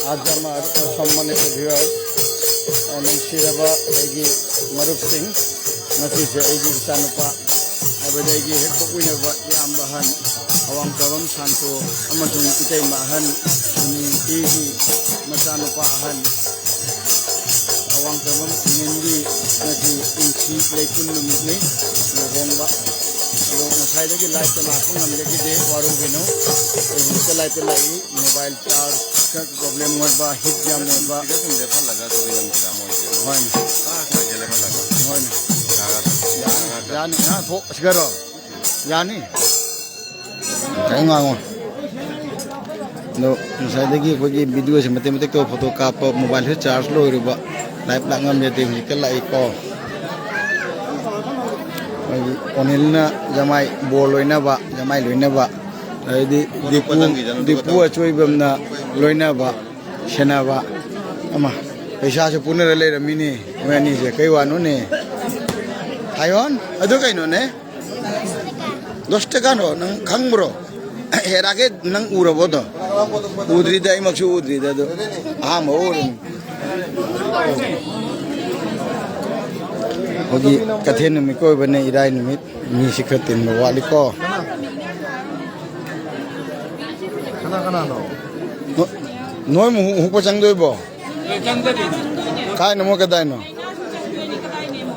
Ajamar सम्मानित viewer नंसीरबा एगी मरुप Singh नसी से एगी इचानुपा अबदेगी हेक पोकुइनबा यामबहन अवांग तवम शांतो अमसुंग इतै महन सुनी एगी मचानुपा हन अवांग तवम निंगी नसी इंची लेकुन नुमितनी लोहोंबा लो नसाइदगी लाइट लाकुन नमलेगी दे वारो बिनो एगी लाइट लाई मोबाइल चार्ज प्रॉब्लम हुआ बा हिट जाम हुआ बा इधर तुम देखा लगा तो बिलम किया मोइसे होय काय जेले में लगा होय यानी हां थो सगरो यानी काय ngango no साइडगी कोई वीडियो से मते मते तो फोटो काप मोबाइल से चार्ज लो रिबा लाइव लागम ने दे के लाई को ओनिल ना जमाई बोल लोइना बा जमाई लोइना बा दीपू अचोइबमना लोइनाबा सेनाबा अमा पैसा से पुनर ले रमीनी वेनी से कई वानो ने थायोन अदो कइनो ने 10 टका नो नंग खंगब्रो हेराके नंग उरबो दो उद्री दाई मक्सु उद्री दो आ मोर होगी कथेन में कोई बने इराय निमित मी सिखतिन वाली को नोय मु हुपो चंगदोइबो काय नमो कदाइनो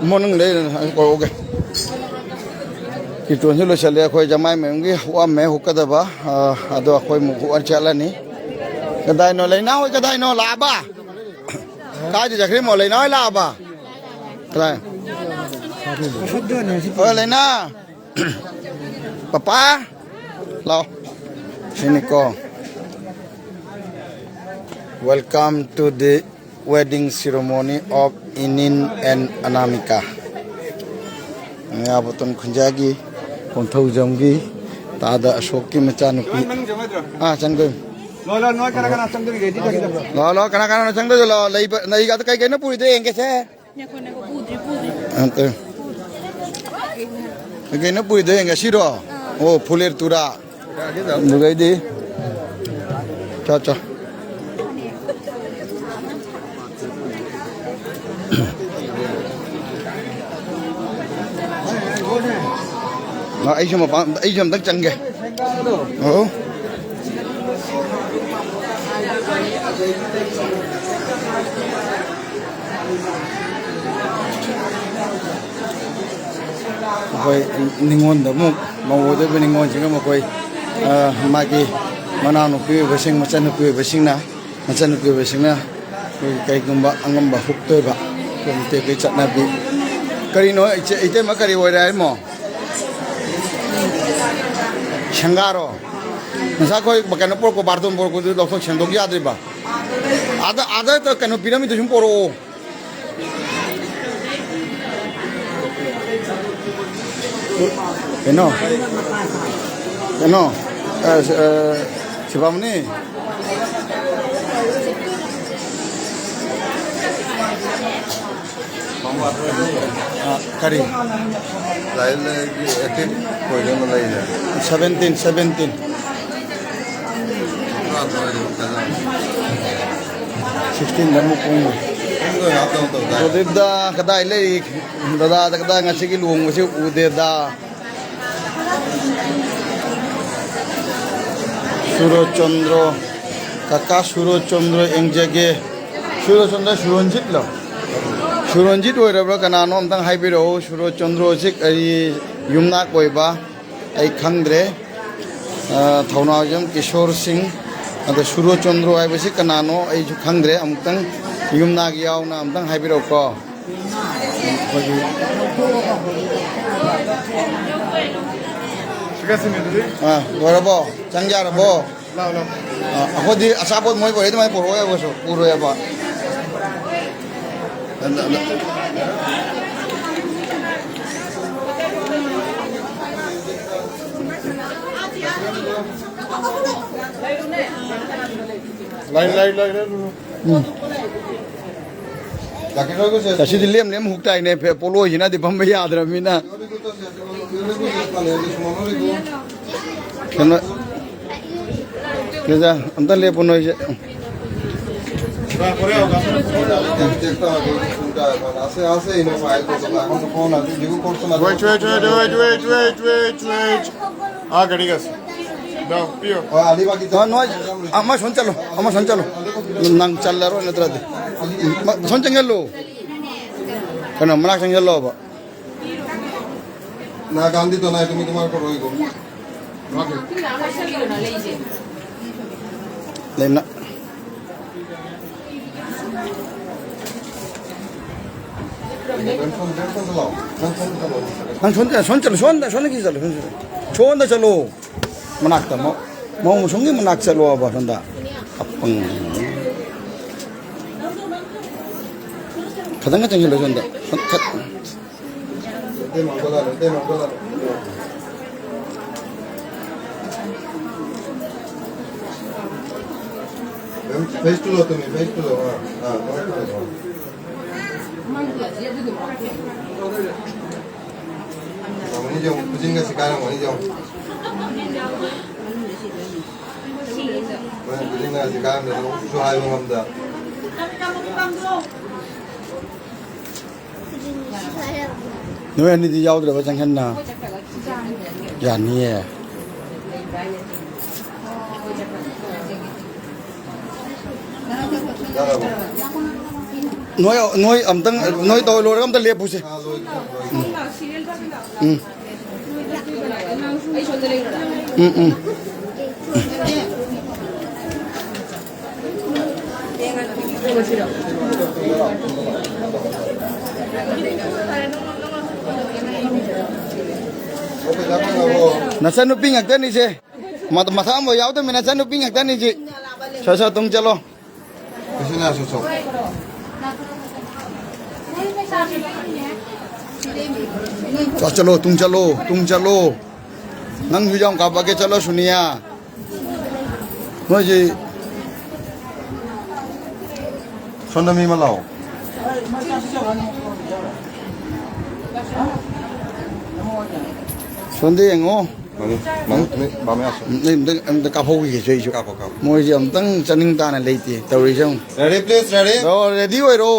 मोनंग ले को ओके किटोन लो चले खोय जमाई मेंगी वा मे हुकदबा अदो खोय मु हुआ चलानी कदाइनो लेना होय कदाइनो लाबा काय जखरे मो लेना होय लाबा काय ओ लेना पापा लाओ सिनिको Welcome to the wedding ceremony of Inin and Anamika. Abaton khunjagi konthau jamgi tada ashokki machanupi changdoi lo noi kana changdoi ge di lo kana changdoi lo nei ga kai kai na puri de enge se nya khone ko pudri ante kai na puri de enge siro o phuler tura nugai di cha ấy cho mà chân kìa coi ningon đó mà ngồi đây bên ningon chỉ có một coi mai kia mà nào nó kêu vệ sinh mà chân nó kêu vệ sinh na mà chân nó kêu vệ sinh na cái ngâm bả hút tôi bả còn cái trận này bị cái nói cái mà cái hồi đấy mà Shangaro, masa koi bakan por ko bardon por ko doktor shandok ya adriba. Ada to kanu piramid jum poro. Eno. Sebab ni. Kari. Lain lagi aktif koyon lain. 17. 16 namu kung. So dida kadai le dada kadai ngasi ki luong ngasi udeda. Suro Chandra kakak Suro Chandra engjage Suro Chandra Suronjit lo. Suronjit oi rabra kana nom tang hai biro Suro Chandra sik ai yumna koiba ai khangdre thauna jam Kishore Singh ade Suro Chandra ai basi kana no ai ju khangdre amtang yumna gi yaw na amtang hai biro ko gorabo changjaro ahodi asabot moi bore mai poro ya boso puro ya ba Kasi dilem lem hukta ini polo hina di pembaya adra mina. Karena kita antar le puno wait. আগে ঠিক আছে দাও পিও নয় আমার শোন চালো নাং চাল্লারো নেত্রাতে শোন চাঙ্গেলো কেন মানা চাঙ্গেলো বাবা না গান্ধী তো নাই তুমি তোমার করো ওই গো লেন না 손 chalo manakta mo musongi manak chalo ba sonda apang kadang kadang chalo sonda face to lo tumi face to lo Mani jom, kucing ka sekarang mani jom. Kucing ka sekarang dah, susu hai mengam dah. Nếu anh đi giao được chẳng hạn nào, giản nhẹ. Nói ẩm tăng nói tôi luôn ẩm tăng liệp bùi Nasa nuping agdan ni si mata mo yaw to nasa nuping agdan ni si sa tung chalo Kasi na susok. tung chalo nang hujang ka bage chalo sunia no ji Sonda mi malau. sonde ngo Mani, bame aso. em ka phô ki sei chu moi ji am tang chaning ta na lei ti tawri jong Ready please, ready? ro ready oi ro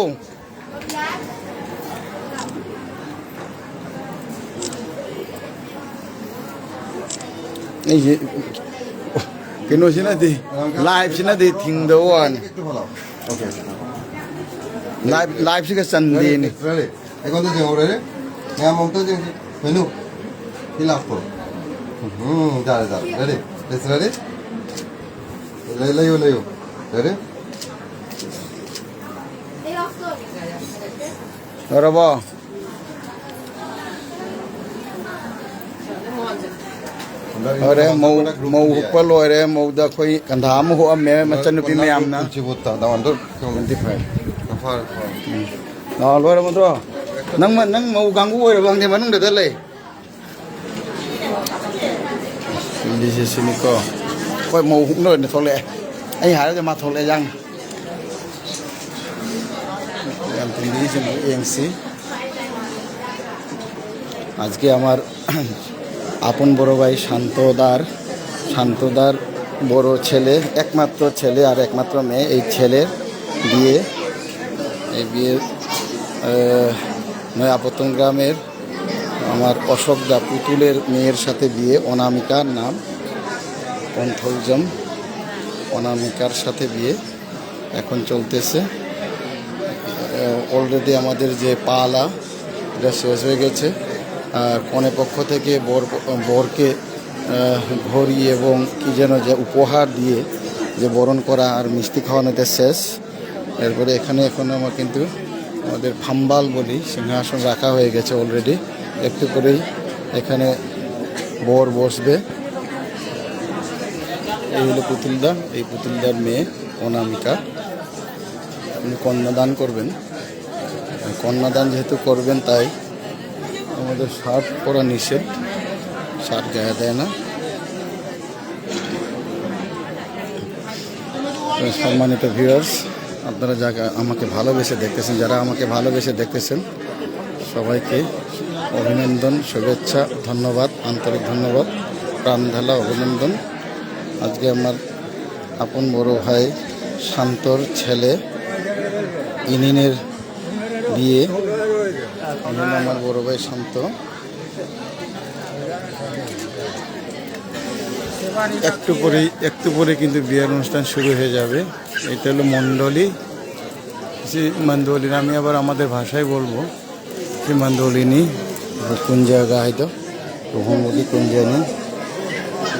นี่กินโนชินะดิไลฟ์ชินะดิทิ้งเดี๋ยววัน Ito malau. Okay. ไลฟ์ชิก็สันดีนี่ Ready? Ekon to jeng ready? Nga mom to jeng menu. Hilaf ko. Dale. Ready? Let's ready? Layo. Ready? Ora ba ore mau pa lo re mau da khoi kan dha mu ho me ma chan pi me am na Chibutta. Dawan to. 25 Kafar. no lo re mo to nang mau ganggu oi bang de manung de le đi xin cô coi màu cũng nổi thôi lệ anh Hảiจะมาthôi lệยังem tin đi xin ANC আজকে আমার আপন বড় ভাই শান্তদার বড় ছেলে একমাত্র ছেলে আর একমাত্র মেয়ে এই ছেলের বিয়ে এই বিয়ে নয়াপত্তন গ্রামের আমার অশোকদা পুতুলের মেয়ের সাথে বিয়ে অনামিকার নাম পন্থলজম অনামিকার সাথে বিয়ে এখন চলতেছে অলরেডি আমাদের যে পালা এটা শেষ হয়ে গেছে আর কনে পক্ষ থেকে বরকে ঘড়ি এবং কি যেন যে উপহার দিয়ে যে বরণ করা আর মিষ্টি খাওয়ানোতে শেষ এরপরে এখানে এখন আমার কিন্তু আমাদের ফাম্বাল বলি সিংহাসন রাখা হয়ে গেছে অলরেডি একটু করেই এখানে বর বসবে এই হলো পুতুলদা এই পুতুলদার মেয়ে অনামিকা উনি কন্যাদান করবেন কন্যাদান যেহেতু করবেন তাই আমাদের শার্ট পরা নিষেধ শার্ট গায়ে দেয় না সম্মানিত ভিউয়ার্স আপনারা আমাকে ভালোবেসে দেখতেছেন যারা আমাকে ভালোবেসে দেখতেছেন সবাইকে অভিনন্দন শুভেচ্ছা ধন্যবাদ আন্তরিক ধন্যবাদ প্রাণ ঢালা অভিনন্দন আজকে আমার আপন বড় ভাই শান্তর ছেলে ইনিনের বিয়ে। ইনিন আমার বড় ভাই শান্ত। একটু পরে কিন্তু বিয়ের অনুষ্ঠান শুরু হয়ে যাবে। এটা হলো মণ্ডলী। मंदोली আমি আবার আমাদের ভাষায় বলবো যে मंदोलिनी কোন জায়গা হয়তো লুহংবগি কোনজানি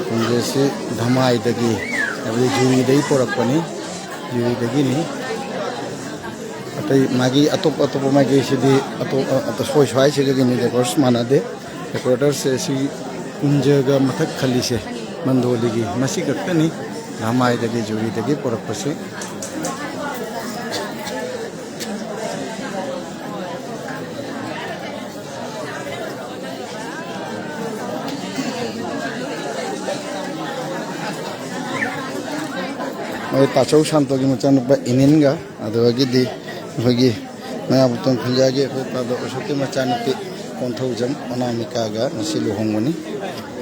কোনজেসে ধামাইদগি abdi juridai porakpani juridagini atai magi atop magi sidi atop soi sigini dekors manade decorator se si kunjaga mathak khali se mandoli gi masi kaktani dhamaidagi juridagi porakpase ताचौ शांतोगी मचानुपा इनिनगा अदुगीदी होगी मैं अबतन खंजागे को तादो असोके मचानुपी कोंथौजम अनामिकागा नसि लुहंगनी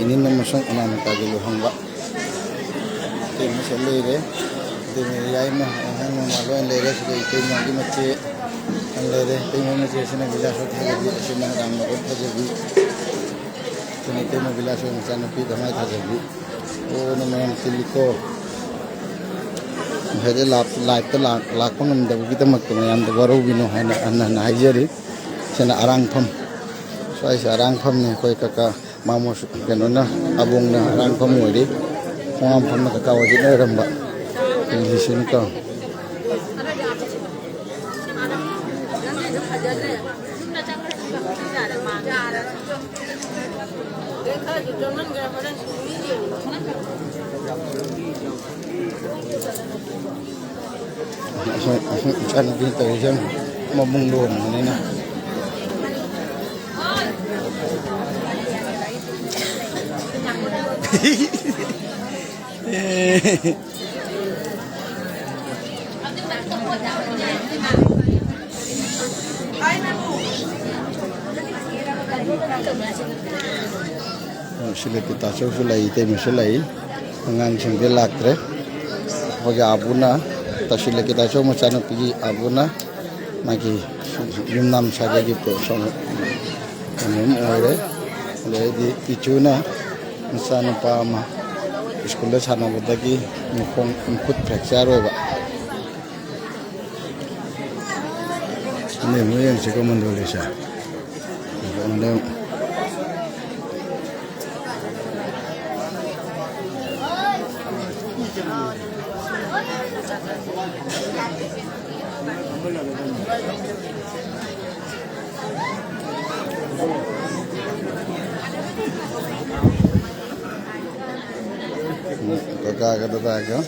इनिन नमसं अनामिकागे लुहंगा ते मसलेरे ते याइमा हंग मालो लेरे सगे ते मागी मचे लेरे ते मचे सने बिलास थागी सने राम नगर थागी तने ते बिलास मचानुपी धमाई थागी ओ नमन तिलिको हेरे लाइफ लाख वरौनो है हाजरी सेना अरांफम स्वाई अरांफम ने कोई काका मामो कहोना अबूंग अरांफम होरी खोफम काका वजीरब को Chan bin terjang mabung doon ni na. Sila kita sulai temu sulai mengang singkir lakre. Bagi abuna tasile kita cuma macam pergi abuna magi yumnam saja gitu sama ini orang jadi icuna misalnya pama sekolah sana berdagi mukong input fracture apa ini mungkin sih kamu tulis ya kemudian Kagak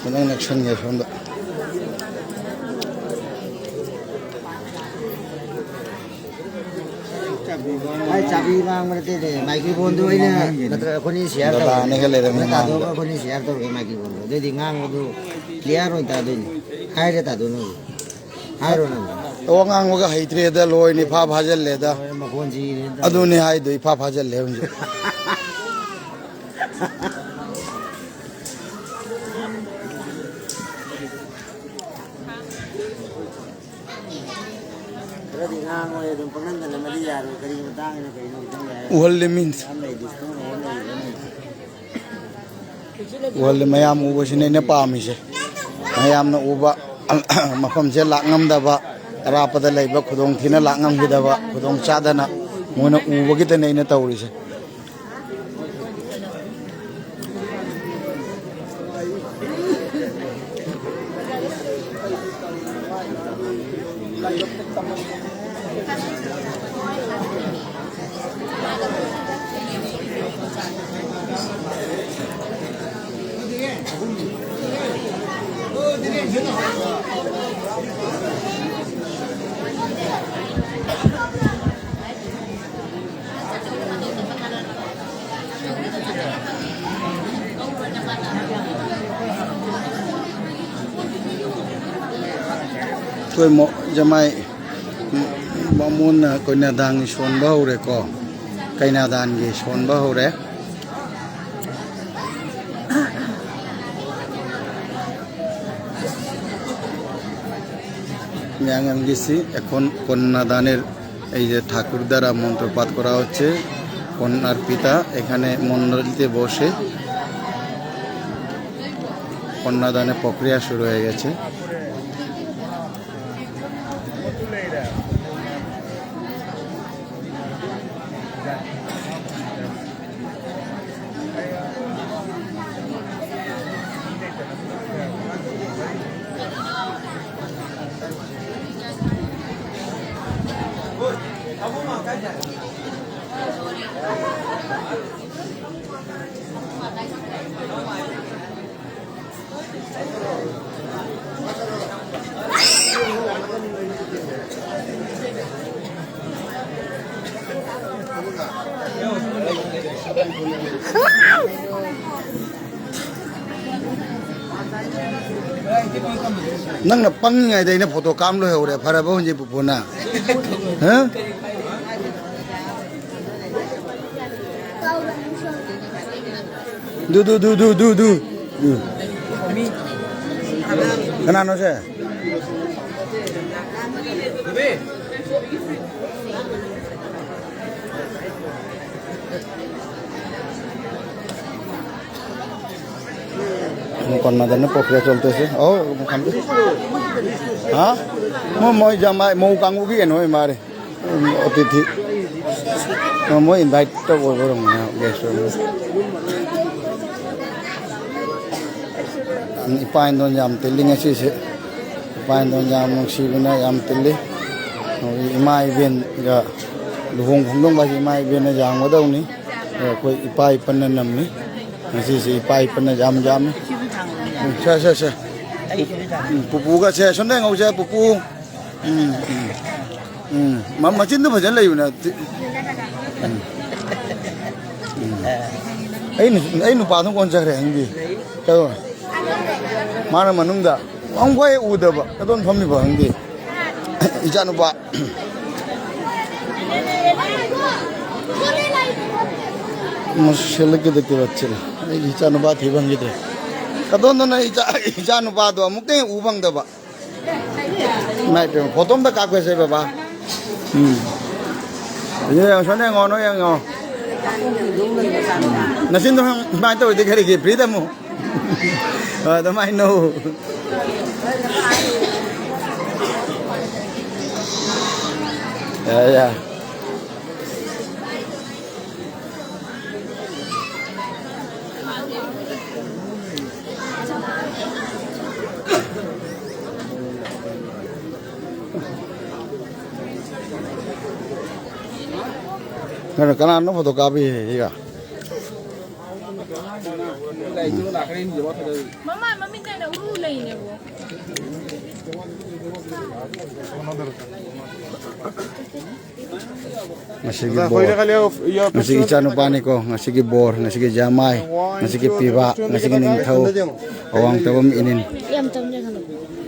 menang action ya sonda ai chabi mang mate de maiki bondu ina natra khoni share ta ane gale re ta do ka khoni share to maiki bondu de di ngang do clear hoi ta de hai re ta do no hai ro na o ngang ga haitre da loi ni pha bhajal le da ma khon ji adu ni hai do pha bhajal le hunje Wall means wall mayam uba sini ne paamise mayam na uba mafam je langam daba rapada laiba khudong thina langam gidaba khudong chadana mona uba kita nei na tawrise tôi mọ jamai mamun ko na dang son ba hore ko kai na dan ge son ba hore ন্যাঙাং গেছি এখন কন্যাদানের এই যে ঠাকুর দ্বারা মন্ত্রপাঠ করা হচ্ছে কন্যার পিতা এখানে মণ্ডলীতে বসে কন্যাদানের প্রক্রিয়া শুরু হয়ে গেছে nang na pang ngai dai na photo kam lo hore phara bo je pu na ha du kana no se কন্যাদানের প্রক্রিয়া চলতেছে ও হ্যাঁ মই জামাই মৌ কাঙ্গু কি কেন মারে অতিথি মই ইনভাইট তো করবো guest ipain don yam tilling asi se ipain don yam nuksibina yam tilli ima ibin ga luhung phungdong ba ima ibin na jang wadau ni koi ipai panna namni asi se ipai panna jam jam se pupu ga se sonde ngau se pupu machin tu bhajan lai na ai nu pa thong kon chak re hangi to mana manungda ang khoi udaba kadon phammi ba hangi ija nu ba mushel ke dekte bachchila ei ija nu ba thibang gide kadon na ija nu ba do amukte ubang da ba mai pe photom da ka kwe se ba ye sone ngo no yang ngo nasin do mai to de khari ge freedom đó mai nô yeah. Cái này nó photocopy gì cả Mama, mami tayo ulay niya po. Ngasige chanu pani ko, ngasige bor, ngasige jamay, ngasige piba, ngasige ningthau, awang tawam inin. Yam tam niya kalo.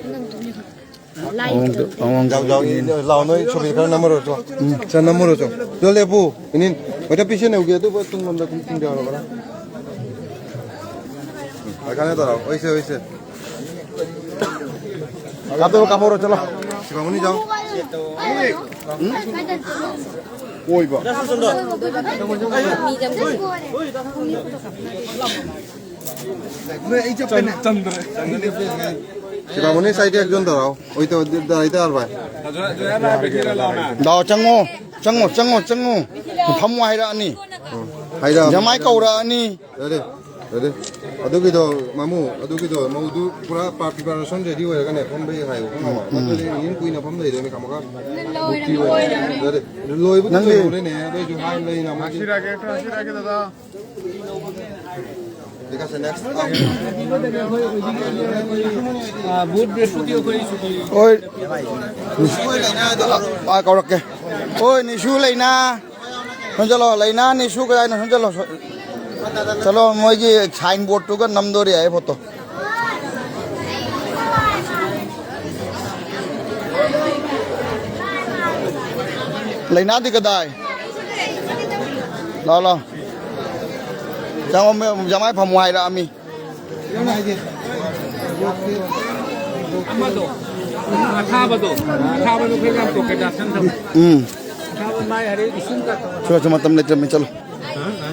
Nang tam niya kalo. Awang Jauh lau noi chobi kan nomor cho. Cha nomor cho. Do lebu inin. Oda piche ne ugia tu buat tung namda tung dia orang orang. Akan itu lah. Oise. Kato kamoro chalo. Si bangun ni jauh. Oi ba. Si bangun ni side ekjon darao. Oi to daite arba. Daw chango. Phamwa haira ani. Haida. Jamai kaura ani. Ada. Adugido mamu, adugido mau tu pura preparation ready hoya kan phom bai hayo. Matle yin kui na phom dai me kamaka. Bukti hoya. Ada. Loi bu tu le ne, doi ju hai lai na ma. Ashira ke dada. Dekha se next. Boot bresputi koi chuki. Oi. Ai kaurak ke. Oi ni shu leina. Chalo leina ni shu ka na chalo. चलो मोगी sign board to का नमदोरी है photo लेना दी कदाई लो जाओ मैं जमाई फमुआई रहा अमी 아타바도 그냥 또 깨다 산다. 아타바 마이 하리 이순가. 저 마탐 내 좀 चलो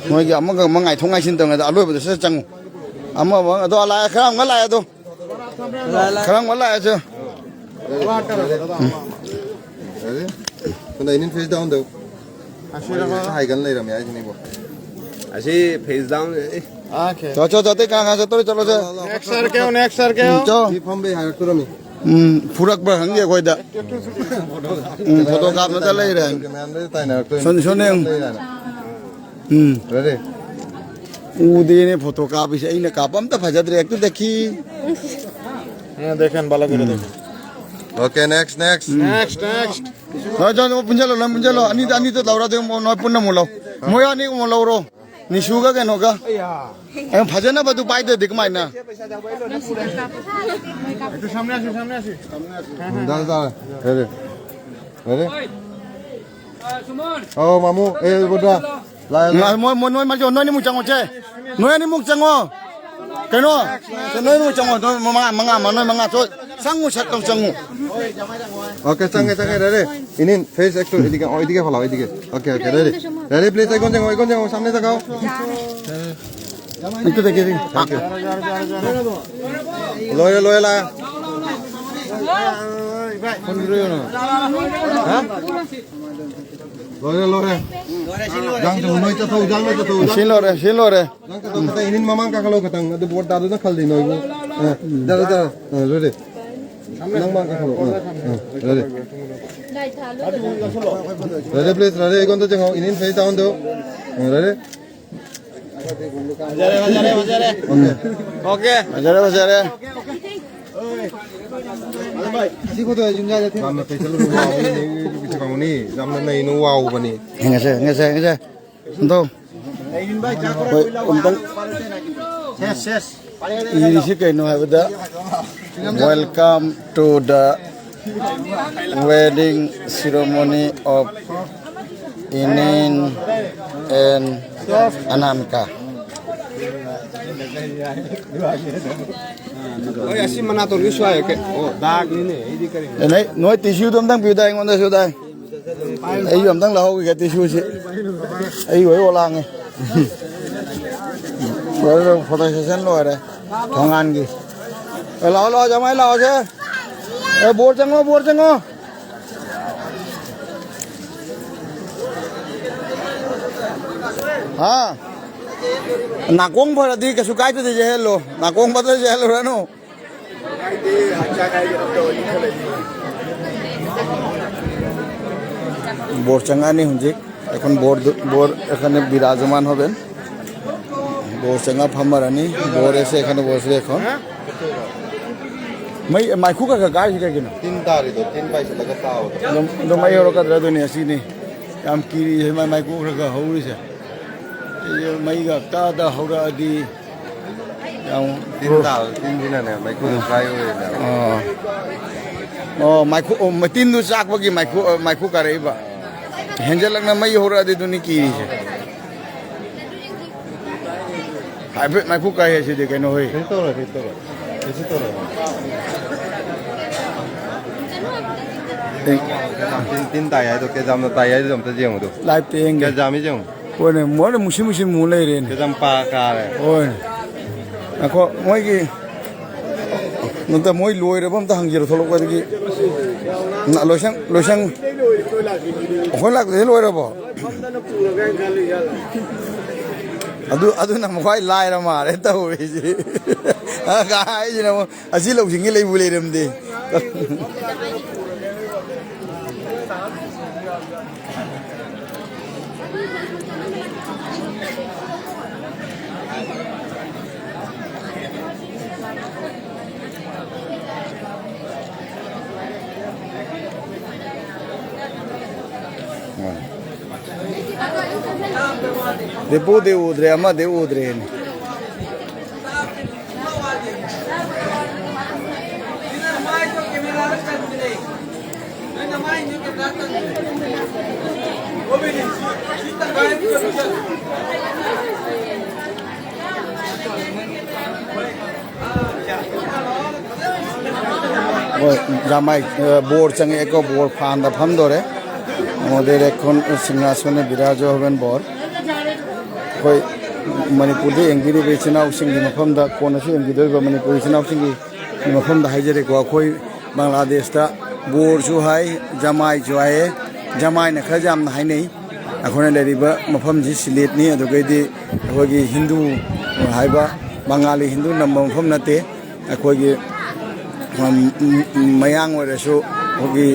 뭐기 아무가 망아이 통하신 동안 알로에부터 세장 아마 또 알아 그럼 말아야 또 그럼 말아야 저 근데 이는 페이스 다운 돼. 하이간 레이라 미야 지니 뭐. 아시 페이스 다운. 저저 때 가서 또 저러 저 넥스 할게요. 저 이 펌베 하이가 그러미. 부락바 한게 거기다 포토 감는 달래이래 손에 레디. 우디네 포토 카비시 이네 카밤다 바자드레 액도 देखी দেখেন ভালো করে দেখেন 오케이 넥스트 저 문제로 아니 또 나오라 되면 뭐 너뿐나 몰라 뭐야 아니 몰라로 니 슈가 게 너가 에 바자나 봐도 빠이데 되게 많이 나 একটু সামনে আসি 달달 레디 어 마무 에 보다 라야 뭐 너희 말죠 너희 묵장어 제 너희 묵장어 cái nó nơi nuôi trồng rồi mang thôi sang một sạch trong trồng 오케이 짱게 레디 이닌 페이스 액터 이디게 이디게 팔아 이디게 오케이 레디 플리즈 이건 장 사람에 가고 이거 되게 로야 라 로야 장좀 너희 저 장면 저 실로래 장도 그때 이닌 마만 가kal로 그당 그 보다 다도 칼리 너이고 다다 레디 낭만 가kal로 레디 레디 플리즈 레디 이건 또 장 이닌 페이스 다운도 레디 오케이 맞아래 지고도 준비해 돼. 남는 페이스로 와우 이거 강원이 남는 나이는 와우 버니. nghe 또 엄청 이 시계 너 하거든 welcome to the wedding ceremony of Inin and Anamka 아시 만나도 리슈아 이렇게 다그네 이디 그래. này nói tissue tôm tăng biểu đây ngon đây siêu đây ấy dùm tăng là hậu cái tissue chứ ấy với ô lang này rồi photo session rồi đây thằng ăn gì lo cho mấy lo chứ buồn chăng ngô à nạc uống phải là đi cái số cái thì dễ hello nạc uống bắt dễ hello đó nó bore Changani हुंजिक এখন bore এখানে বিরাজমান হবেন bore चंगा ফামারানি bore এসে এখানে বসে এখন মাইকু কা গাই হিকা কিনা তিন তারিখে তিন পয়সা লাগা তাও নো মাই হরো কা দ্রাদনি আসিনি কাম কিরি হে মাইকু কা হউরিছে এই মাইগা তা হরা দি yang tin দিনে মাইকু ফ্রাই হয়ে না মাইকু মাতিন দু চাক বগি মাইকু কারেবা হেঞ্জেল লাগনা মাই হরা দি দুনি কিরিছে হাইব্রিড মাইকু কাই আছে দে কেন হই tin tài ai cái dăm tài ai dăm ta riêng mà được লাইভ তেং cái dăm ấy riêng ôi này mỗi musim mu lay ren cái dăm pa ca này ôi ako moi ki nunta moi loi re bam ta hang jiro tholok wa ki na loisang hoi lak de loi re bo adu na moi lai ra ma re ta hoi ji ga ai ji na asi lo jing lei bu le ram de Depois de udre, ama de udre. ꯍꯣꯏ জামাই bore চঙে এক bore Fanda Pham ধরে আমাদের এখন সিংহাসনে বিরাজ হবেন বর হই মণিপুরদে এঙ্গিরি বেচিনাও সিংগি মফমদা কোনসু এঙ্গিদরিবা মণিপুরি সিনাও সিংগি মফমদা হাইজরে को अखोई बांग्लादेशदा बोरसु हाय জামাই जुआए জামাইना खरा जामना हायनै अखोना लेरिबा मफम जि सिलेटनि अदुगैदि अखोगी हिंदू हायबा बंगाली हिंदू नंबर मफम नते अखोगी मयांग ओरसु अखोगी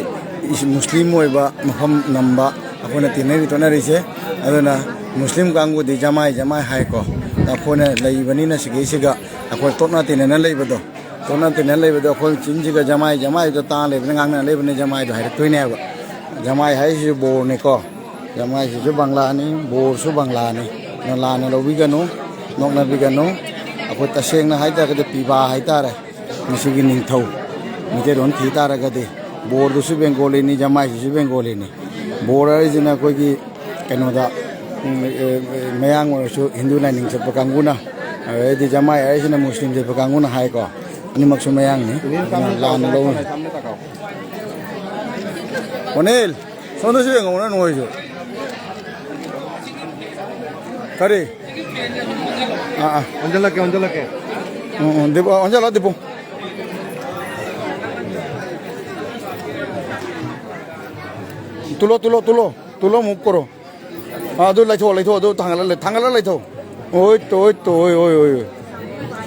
मुस्लिम ओइबा मफम नंबा अखोना तिनरि तोनारिसे अदुना मुस्लिम कांगुदि जमाई जमाई हायको अखोना लैबनिना सिगैसिगा अखो तोना तिनना लैबदो तोना तिनना लैबदो अखो चिनजिगा जमाई जमाई तो ता लेबन गांगना लेबने जमाई दो हाय तोइनेबा जमाई हायसि बोरनेको जमाई सिसु बांग्लानि बोरसु बांग्लानि नलाना लौबिगनु नोकना बिगनु अखो तसेंगना हायतागदि पिबा हायतारे मिसिगि निंथौ मितेरोन थीतारगदि बोरदुसु बेंगोलीनि जमाई सिसु बेंगोलीनि बोर हायजिना कोइगि कनोदा मयांग ओरसु हिंदू लाइनिंग चप कांगुना एदि जमाई हायजिना मुस्लिम चप कांगुना हायको अनिमकसु मयांगनि लाना लौ ओनेल सोनदुसु बेंगोना नोइसु करी 언질라게 देबो 언질라 देबो तुलो मुव करो अदु लाइथो अदु थांगला लाइथो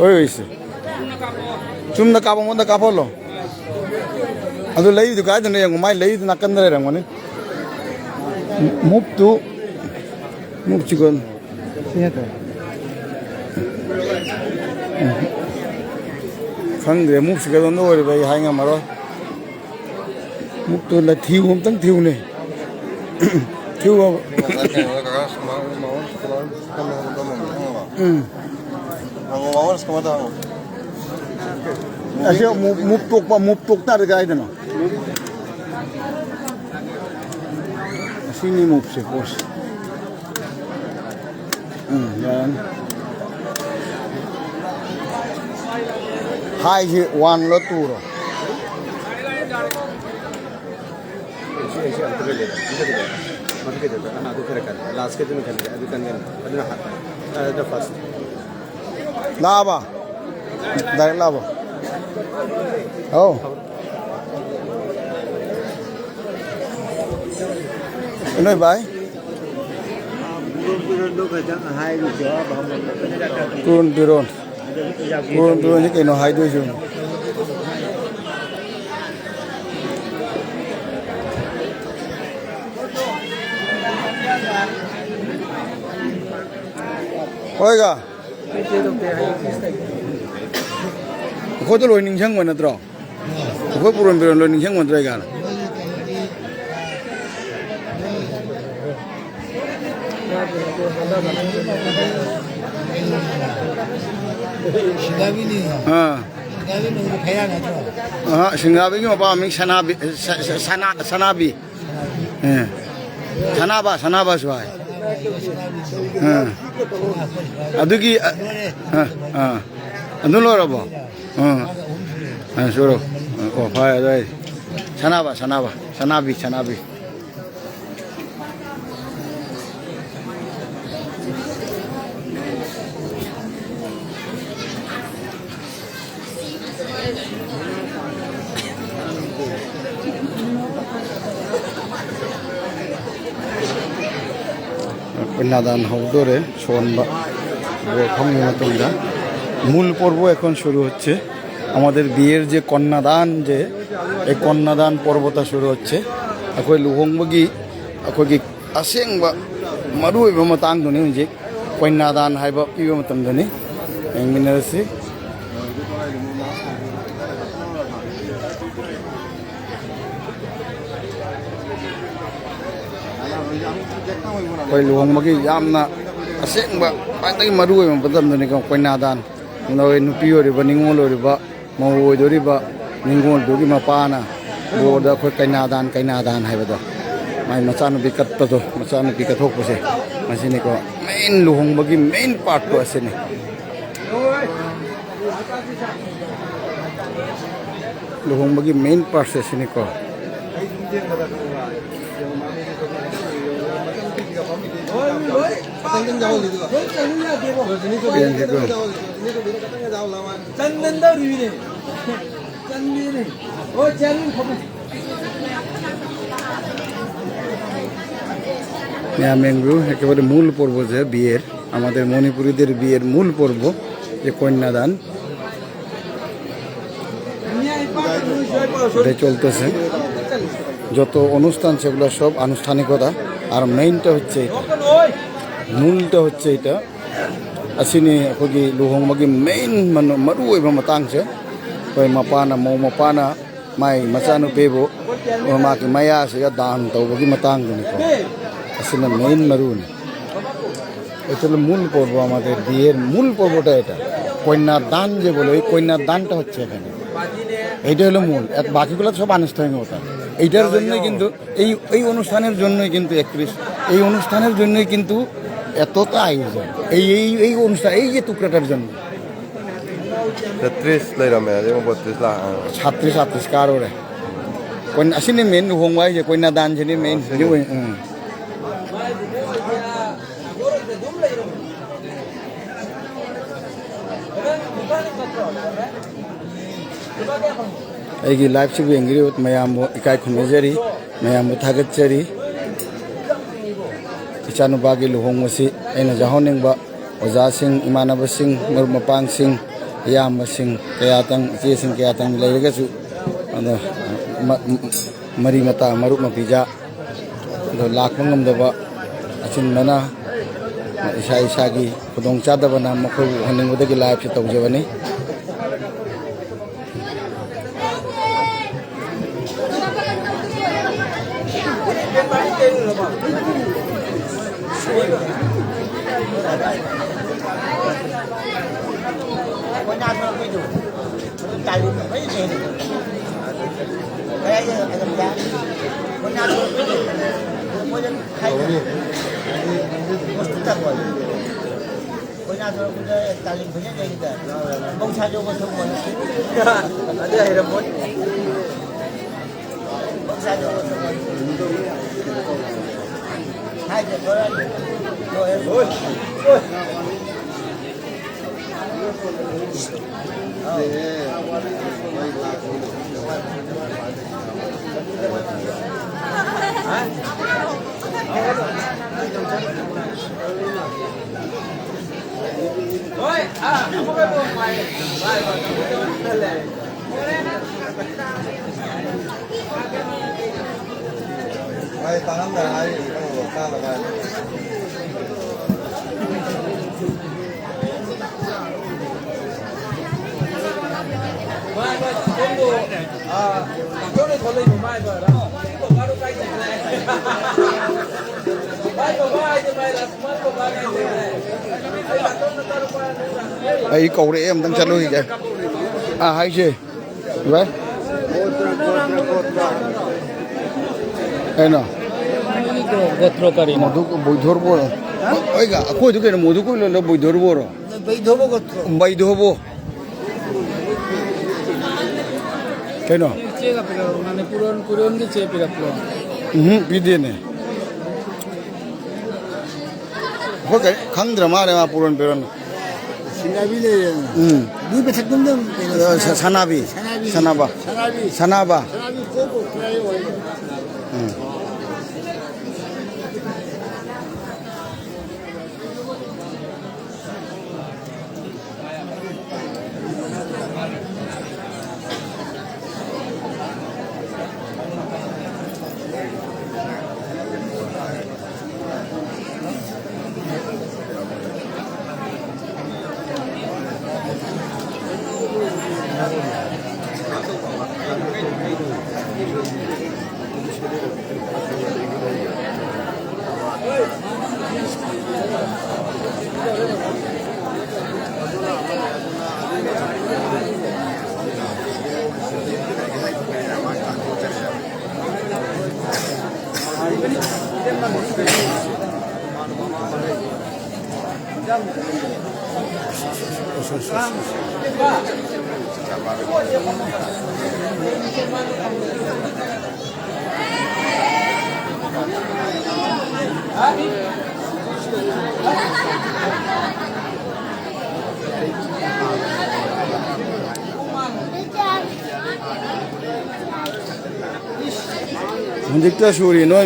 ओय इसे चुमना काबंगोंदा काफलो अदु लैदु कायदने यंग माय लैदु नाकंदरे रंगोने मुव चिकन खंग्रे मुव सिगदोन ओरे बाय हायंगा मारो मुव तो ला थिउ हमतंग थिउने थिउ असे मुव तोकता रे गायदनो सिनी मुव से कोर्स यान हाय जी 1 लो 2 रो लाबा डायरेक्ट लाबा ओ नोय भाई तुरन ni keno hai doi ju hoiga ko to loi ning chang mon na tro ko puron biron loi ning chang mon tro ga सिंगाबी की मपा मिंग सनाबी सनाबा सुहाय अदुगी अदुलो रबो सुरो ओ फाय दai सनाबी कन्यादान हौदरे सोनबा बोखांनि मतंगा मूल पर्व এখন শুরু হচ্ছে আমাদের বিয়ের যে কন্যাদান যে এই কন্যাদান পর্বটা শুরু হচ্ছে अखोई लुहोंबगी अखोगी असेंबा मरुइबा मतंगदनि जे कन्यादान हाइबा पिबा मतंगदनि एंगिनरसि कोई लुहोंबगी यामना असेंबा पाइतै मरुइबा मतंगदनि कन्यादान नोय नुपि ओरिबा निंगोल ओरिबा मौ ओइदोरिबा निंगोल दोगी मपाना बोर्ड अखोई कन्यादान हाइबदो माइ मचानुपि कत्तदो मचानुपि कथोकपसे मसिनिको मेन लुहोंबगी मेन पार्ट तो असेनि luhongbagi main process ini ko. Yan gitu. মেংরু একেবারে মূল পর্ব যে বিয়ের আমাদের মণিপুরীদের বিয়ের মূল পর্ব যে কন্যাদান এটা চলতেছে যত অনুষ্ঠান সেগুলো সব আনুষ্ঠানিকতা আর মেইনটা হচ্ছে এটা মূলটা হচ্ছে এটা asini kogi luhongbagi main maru oiba matangse koi mapana mo mapana mai machanu pebo ma ki maya se ga dan tawbagi matang ni ko asina main maru ni এটা হলো মূল পর্ব আমাদের বিয়ের মূল পর্বটা এটা কন্যার দান যে বলে ওই কন্যার দানটা হচ্ছে এখানে এইটা হলো মূল বাকিগুলো সব আনুষ্ঠানিকতা এইটার জন্যই কিন্তু এই অনুষ্ঠানের জন্যই কিন্তু এই অনুষ্ঠানের জন্যই কিন্তু এতটা আয়োজন এই অনুষ্ঠান এই যে টুকরাটার জন্য 30 เลยเหรอแม่จะมาบด30 lah 36 karo re kon asini main luhongwai je koina dan je ni main je aigi live si bengri ut mayam ikai khumejari mayam thagatchari ichanu bagi luhongmasi aina jahoningba oja sing imanaba sing murmapang sing yam sing kayatang je sing kayatang leiga su ado mari mata marup mapija ado lakmangam daba achin mana isa isa gi khudong chadaba na makhu haningudagi live si tawjabani Ay, tangan dah ay, kalau salah kan. Ai cầu để em đang chăn nuôi vậy à hay gì vậy এই না গোত্রকারী মধু বই ধরবো ওই গা কই তো কেন মধু কইলো না বই ধরবো র বই ধরবো কেন মানে পুরন কি চেয়ে পেরা পুরন বিদে নে ওকে খান্দ্রা মারে মা পুরন Peron Sinabi di ba sakdum dum সানাবি সানাবা সানাবা sanabi ko ko krayo Hujikta suri no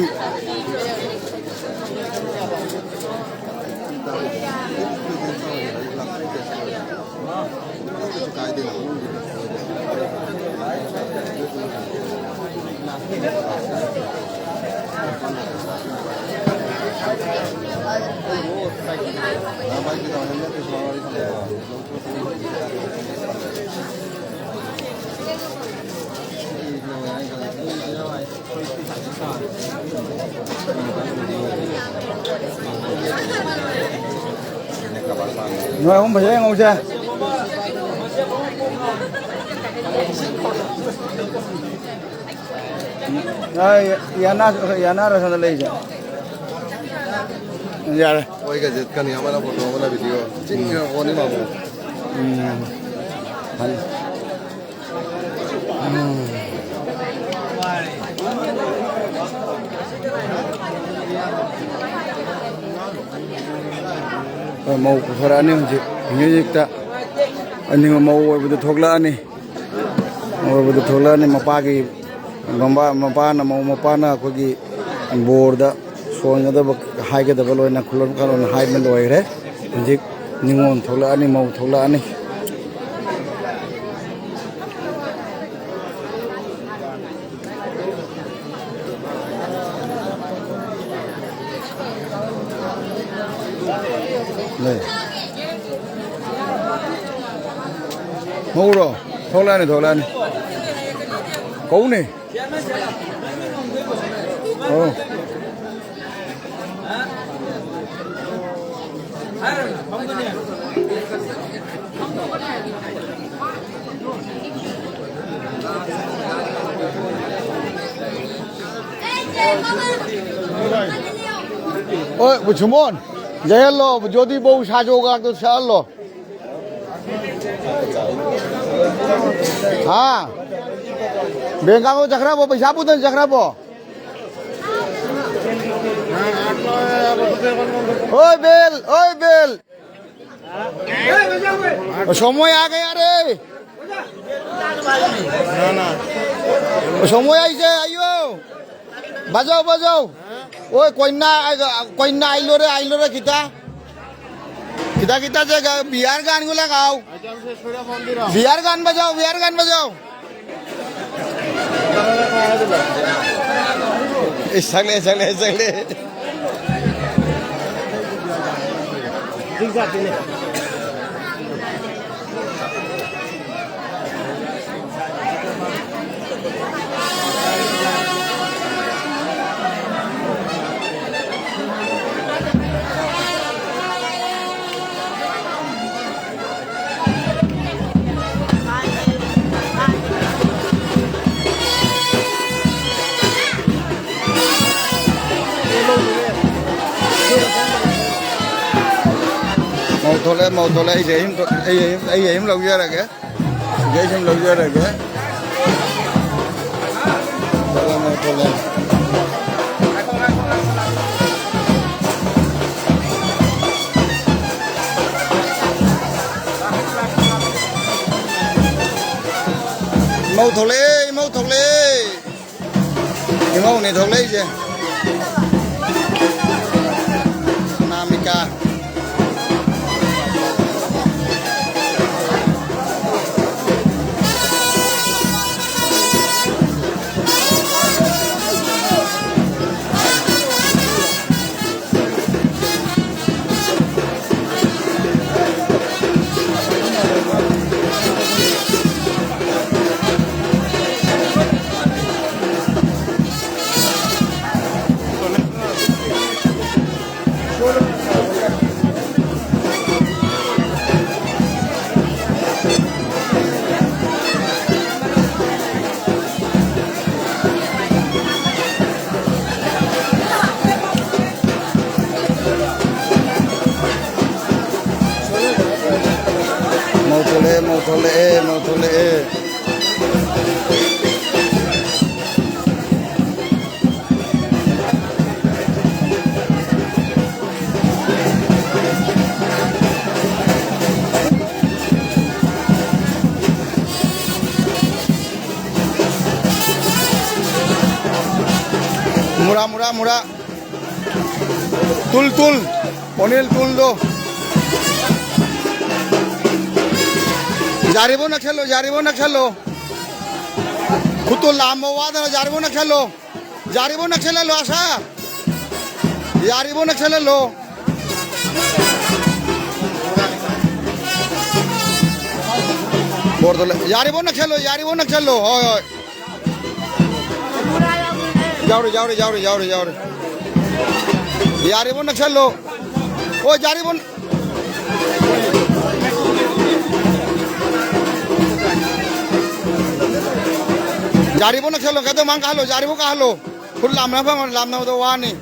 Rồi không phải không chưa? Rồi Yana ra sang lấy chứ. Dạ rồi. Ôi cái gì cái này mà nó photo mà nó video chính là con này mà mau thora ani hunji music ani mau bedu thogla ani mapa gi mapa na ko gi board da sonya da hai ga da balo na khulon karon hai men loi re hunji ningon thogla ani mau thogla ani 네. 먹으러 돌라니 고우네 뭐 주문 Jelo, Jodi Bo Sajoga to Salo. Ha Bengago Jakrabo, Japu dan Jakrabo. Oi Bel. Somoy आ गया रे Somoy आइसे आइयो बजाओ ओए कोई ना आइलो रे kita jaga biar gan gula kau biar gan bajao Sagle mau thole ai em lâu giờ rồi kìa em lâu giờ rồi kìa mau thole cái mau này thole gì Namika mau thole Mura. Tul. Onil tul do. Jaribo na khelo. Kutul lamo wada na jaribo na khelo asa. Jaribo na khelo. Bordole. Jaribo na khelo. Hoy. Jaure. Jaribo na khelo. Oh jaribo. Jaribo na khelo. Kado mang kahalo. Jaribo kahalo. Full lam na to wani.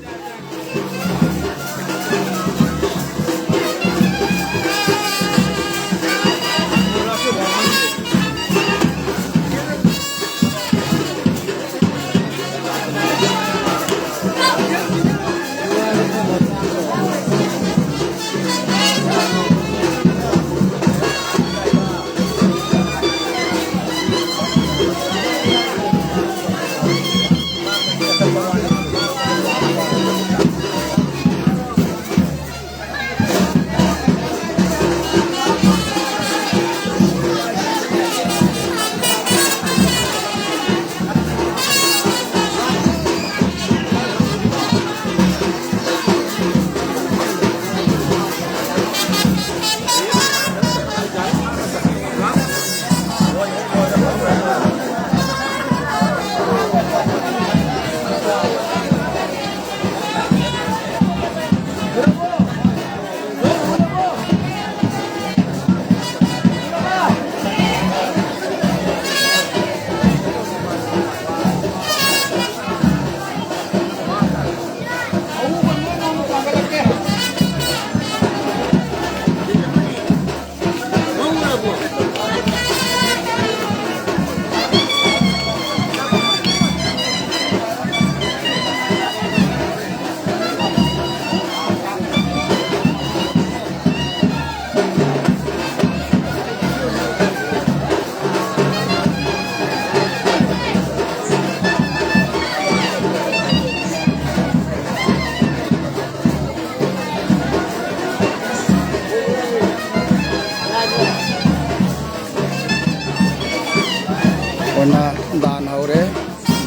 Ona dan haure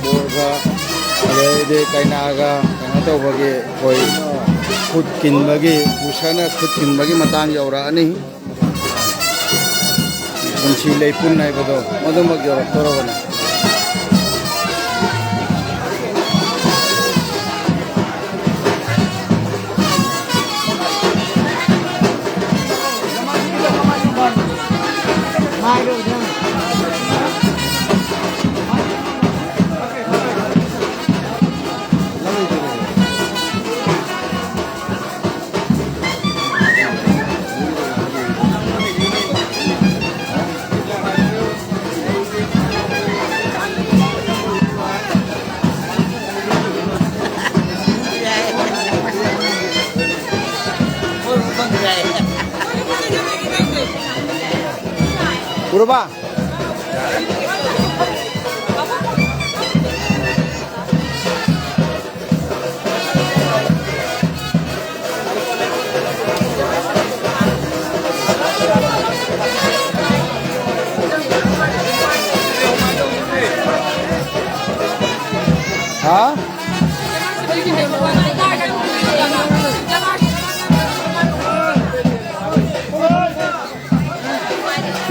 borga ade kainaga kana to bagi koi khud kin bagi usana khud kin bagi matang yaura ani bunchi leipun nai bodo madumag yaura torobana Uruba. Hah?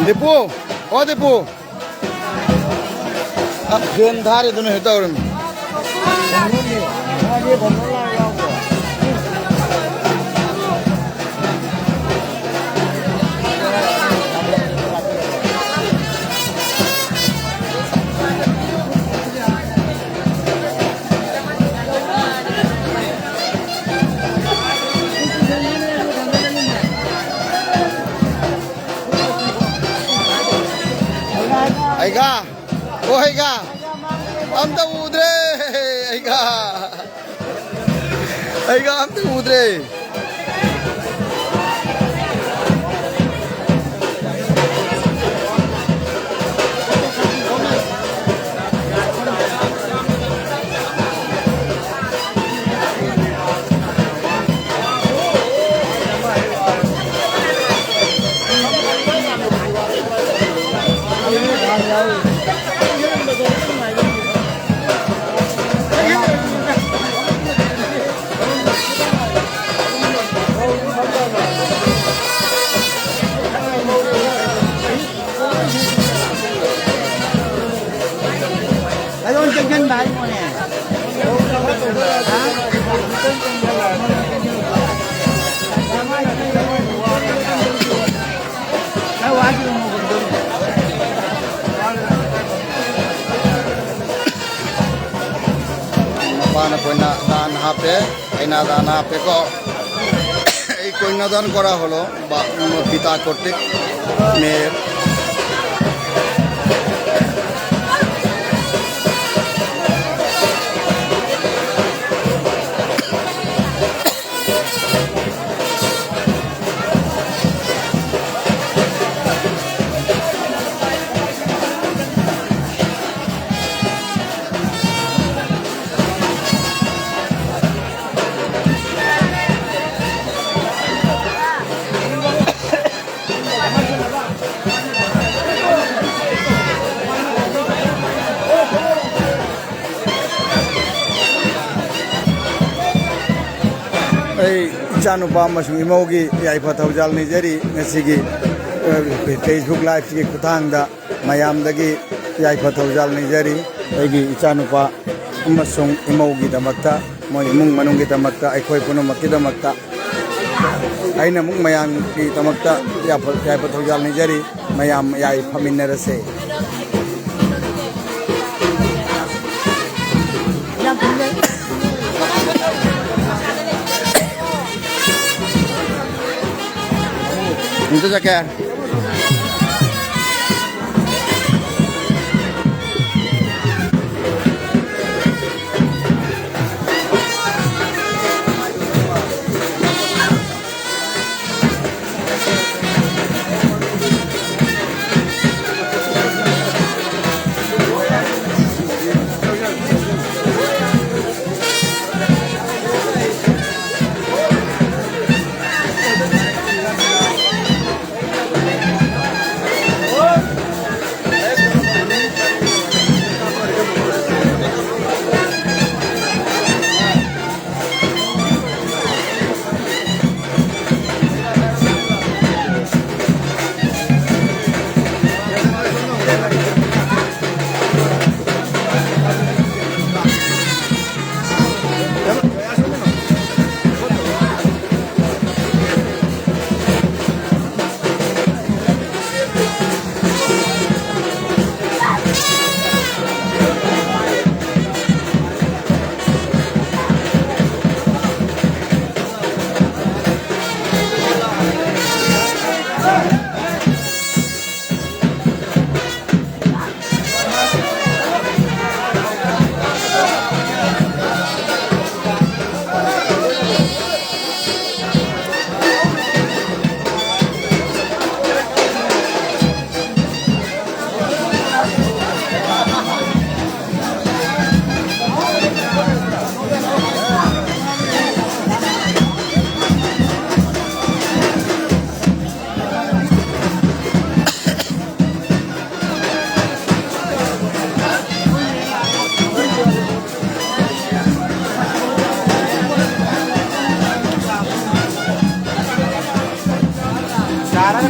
Depo, oh depo. Gendhar itu nih tahu orang. Aiga, oh Aiga, amta udre, Aiga amta udre. Ay, doon dyan bahay mo na yan. Nawagi mo mo doon. Paano po na daan hape? Ay na daan hape ko. এই কন্যাদান করা হলো বা পিতা কর্তৃক মেয়ের। इचानुपा इमोगी याइफा थौजाल निजरी Facebook live की खुथांग मयामदगी याइफा थौजाल निजरी इचानुपा इमोगी मोई इमुंग मनुंगी अखोई पुनमकी अना मुंग मयाम की याइफा थौजाल निजरी मयाम याइ फमिन्नरसे Itu saja.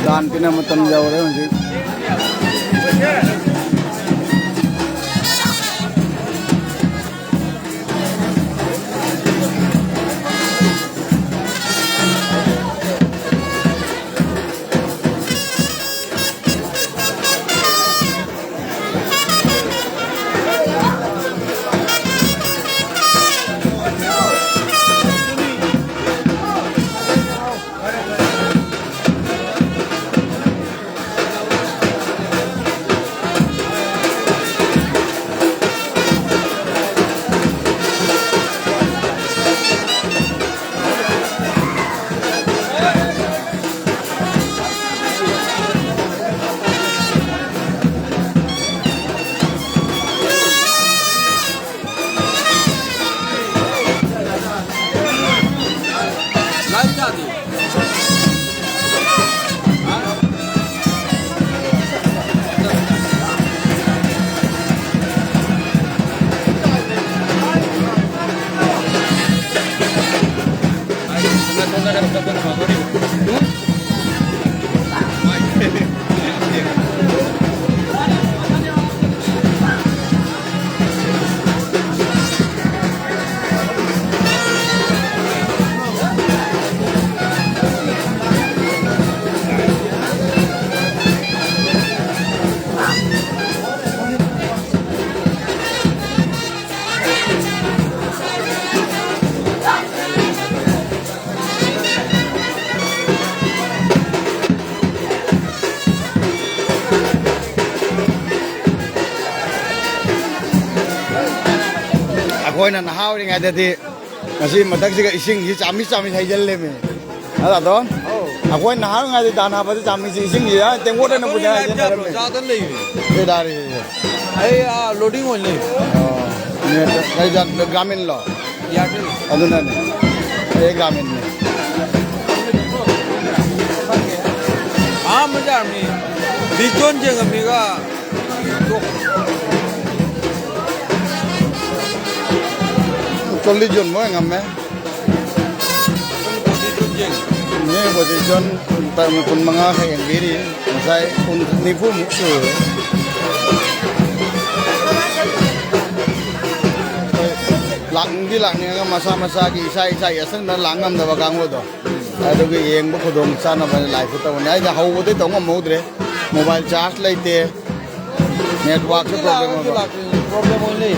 Dan pina matam jauh re masjid. khôi là hao đi ngày thì mà xin mà tắc gì cái sinh gì chăm thấy dân lên mình là đó khôi là hao ngày thì đàn nào phải chăm gì sinh gì á tiếng quốc đây nó cũng hay dân lên đây đây ấy loading only cái dân Grameen lo anh nói này cái Grameen này manja mi di chon je ngami ga Choli John mo ngam me ni position ta kun mga kay ang diri sai kun ni fu mu su lang di lang ni nga masa ki sai asan na lang ngam da ba kang wo do adu gi yeng bu khudong sa na ba lai fu ta ni ja hau de tong mo dre mobile charge lai te network problem only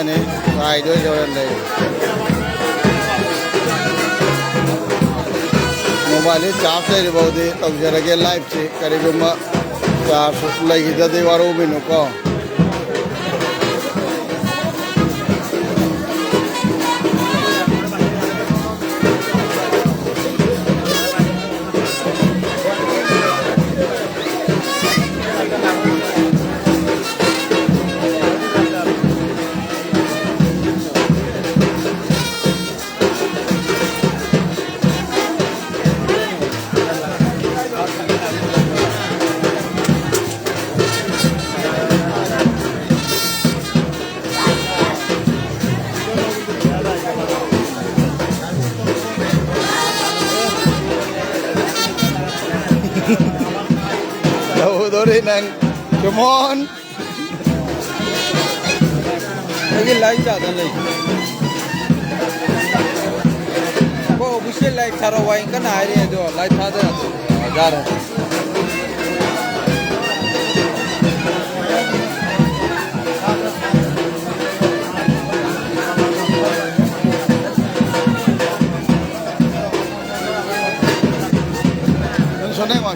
này vài đứa cho lên đây mobile charge đây bao đi tổng giờ cái live chị cái gì mà charge lấy cái gì vào rồi mình có đâu đó đi nè come on cái lại ra đây này có buổi lại thà rồi cái này đi rồi lại thà đó ra rồi xuống đây mà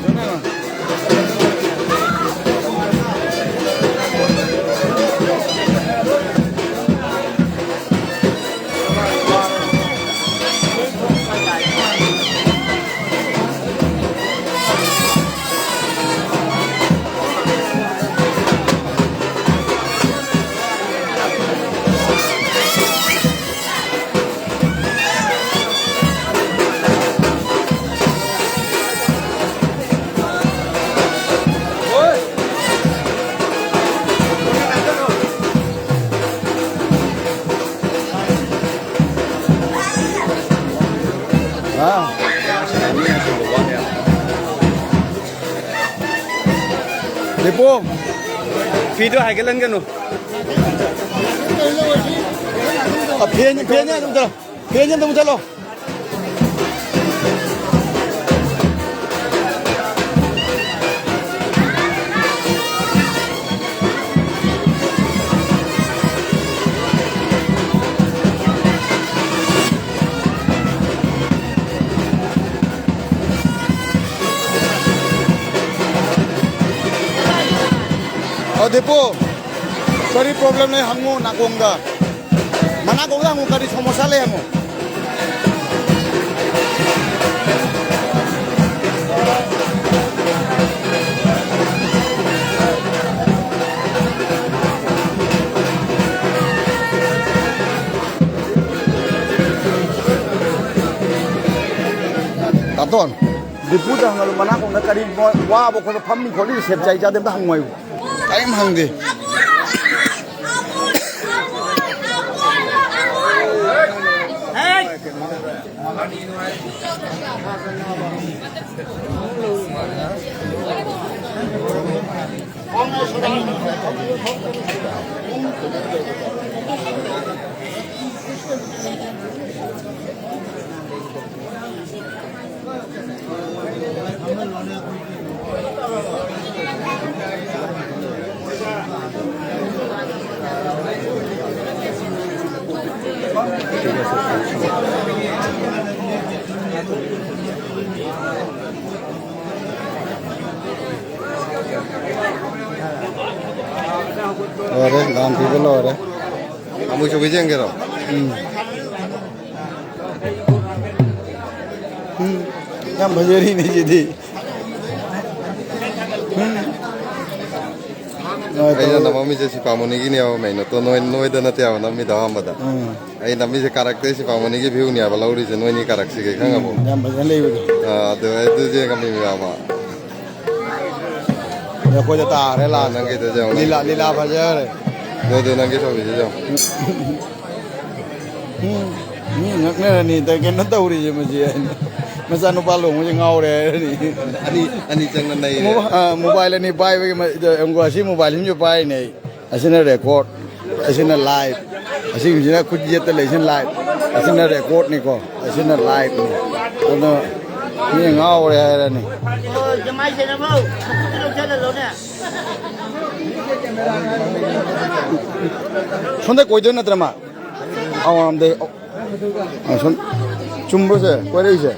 Depo, video hai cái lần cái nó, phía nhá chúng ta lo. Depo, sorry problem nih hangu nakong da, mana kong hangu kari somosa le hangu. Taton. ꯗꯤꯄꯨꯗ ꯍꯪꯉꯂꯨ ꯃꯅꯥꯀꯣꯡꯗ ꯀꯔꯤ ꯋꯥꯕ ꯈꯣꯠꯄ ꯐꯝꯃꯤ ꯈꯣꯠꯂꯤ ꯁꯦꯞ ꯆꯥꯏ ꯆꯥꯗꯦ ꯑꯝꯇ ꯍꯪꯉꯣꯏ ꯀꯔꯤꯝ ꯍꯪꯗꯦ Lore, ganti ke lore. Kamu coba jeng kira. Yang bajari ni jadi. Kaya nama mi je si pamoni gini awak main. To noi dah nanti awak nama mi dah hamada. Ay nama je karakter si pamoni ke view ni awak lauri je noi ni karakter ke kanga bo. Yang bajari itu. Itu je kami mi ama. Ya kau jata rela. Nang kita je. Lila bajari. Itu nang kita coba je. Nak ni tak kena tahu dia macam ni. Masa nu palu macam ngau deh ni. Ani jangan nai. Mobile ni buy bagi engkau asyik mobile ni buy ni. Asyik record, asyik live, asyik macam kuch jeta asyik live, asyik record ni ko, asyik live ni. Kono ni ngau deh ni. Oh, jemaah sini mau. Aku tu jalan lo ni. Sonda koi tu nak terima. Awam deh. Son cumbu se, koi deh se.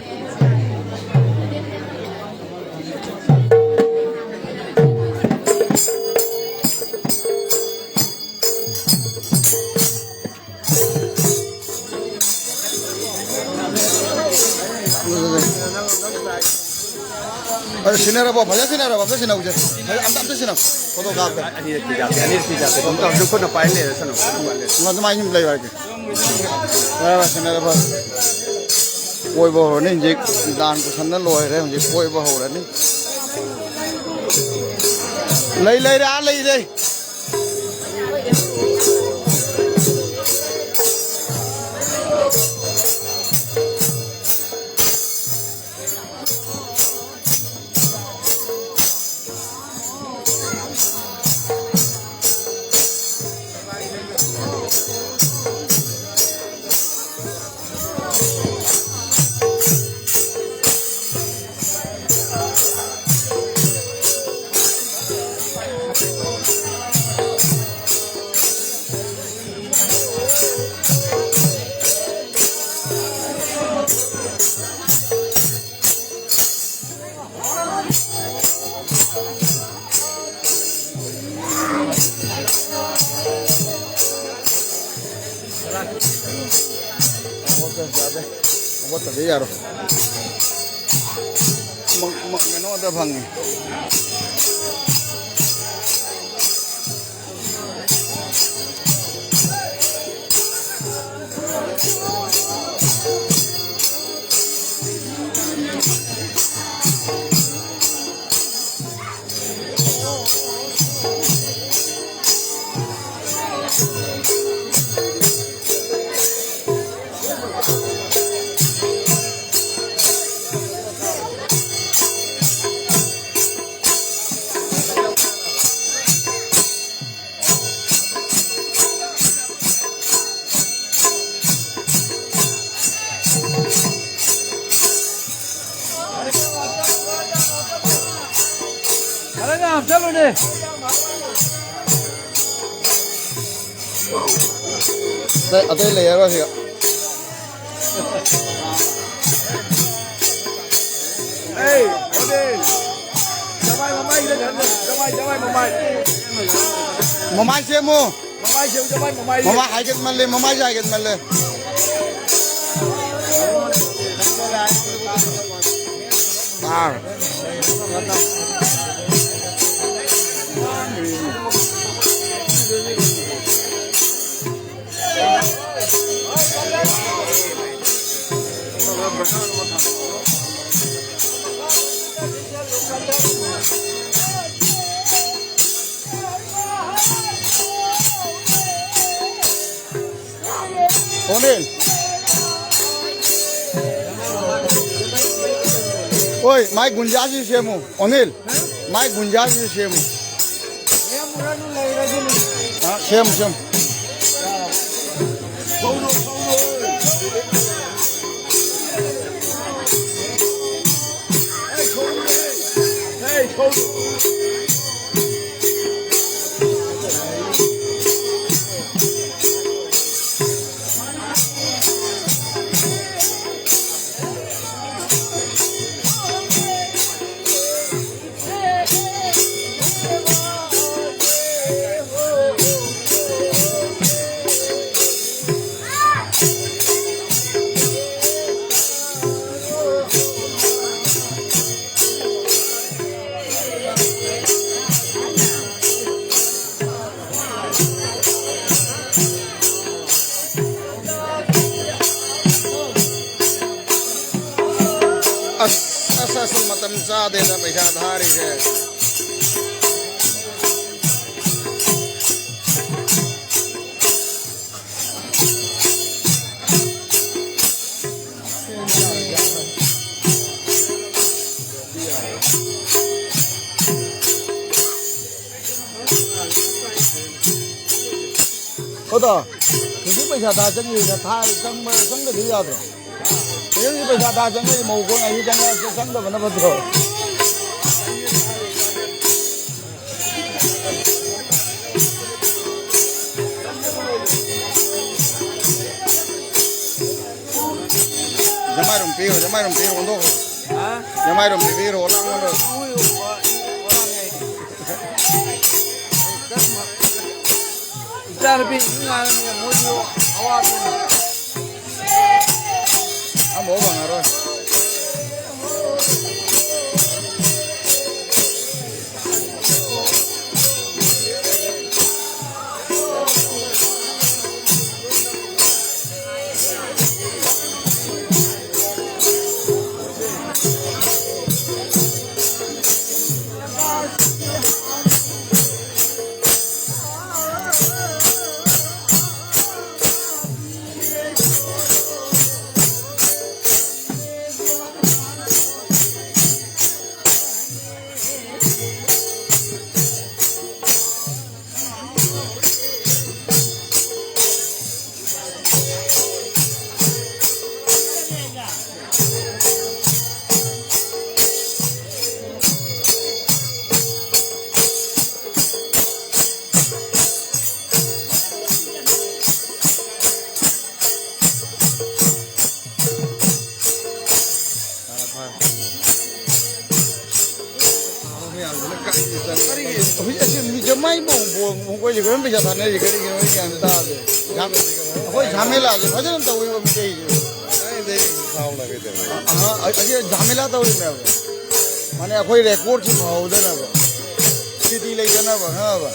Sinara bawa, banyak sinara bawa, sinara uje. Am sinara, kodo kau ke? Ani tidak. Kamu tahu dukun apa ini? Sana. Nggak main play lagi. Sinara bawa. Koi bawa ni, jik dan kusan dah loy re, jik koi bawa ni. Lay. Apa tadi ya? Mak mana ada bangnya? चलो ने अते ले यार वैसे ए ओदे जमाई ममाई ले जमाई ममाई से मो ममाई हाइकेट मन ले ममाई हाइकेट मन ले बार Onin. Oi, mai gunjaji semu. Onil. Mai gunjaji semu. Sem. Asal matam sa de na paisa dhari je. Oda, ini paisa dah jangan ni, dah jang ke dia tu. Ini paisa dah jangan ni mau kau ni jangan jang tu mana betul. Jamai rumpir untuk. Jamai rumpir orang untuk. Dar bi ngal mojo awak ni. Amo bang aro. Jamai bong kau juga bisa tanah juga ni yang dah tu. Kau झमेला je, macam tu wih macam ni. Tahu lah kita. Aje झमेला tu wih macam. Mana kau record sih mau dah na. City lagi na ba, ha ba.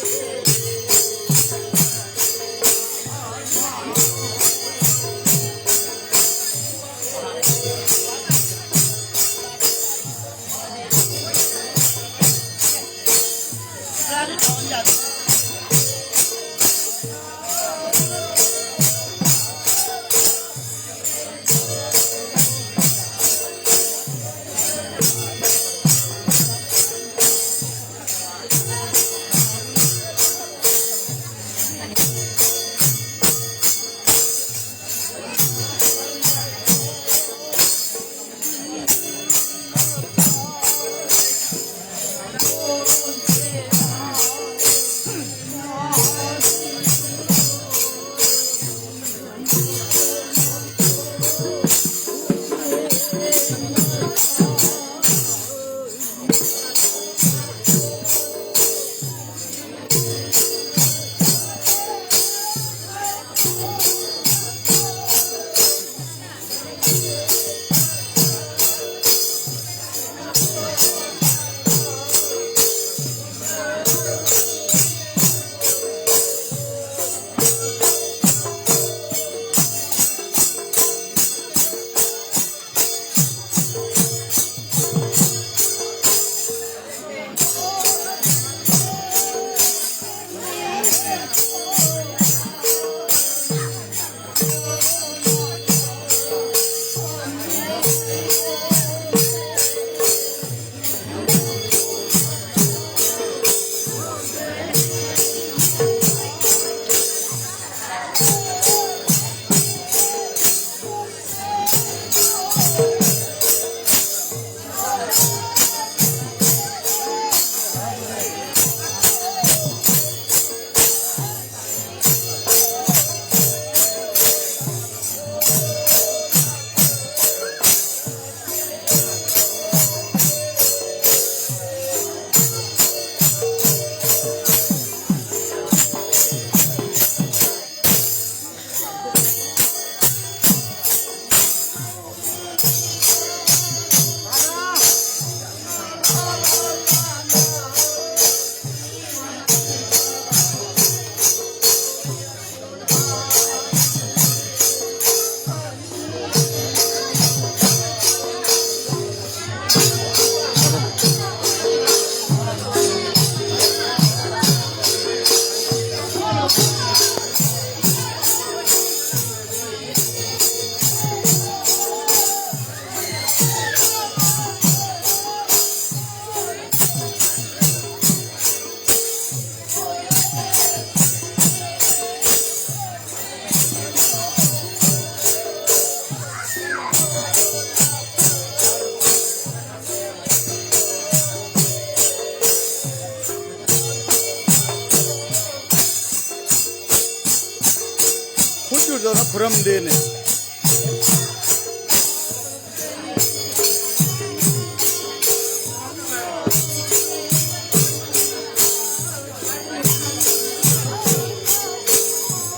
खुरमदेने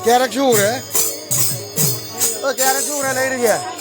क्या रखूर है तो क्या रखूर है ले रही है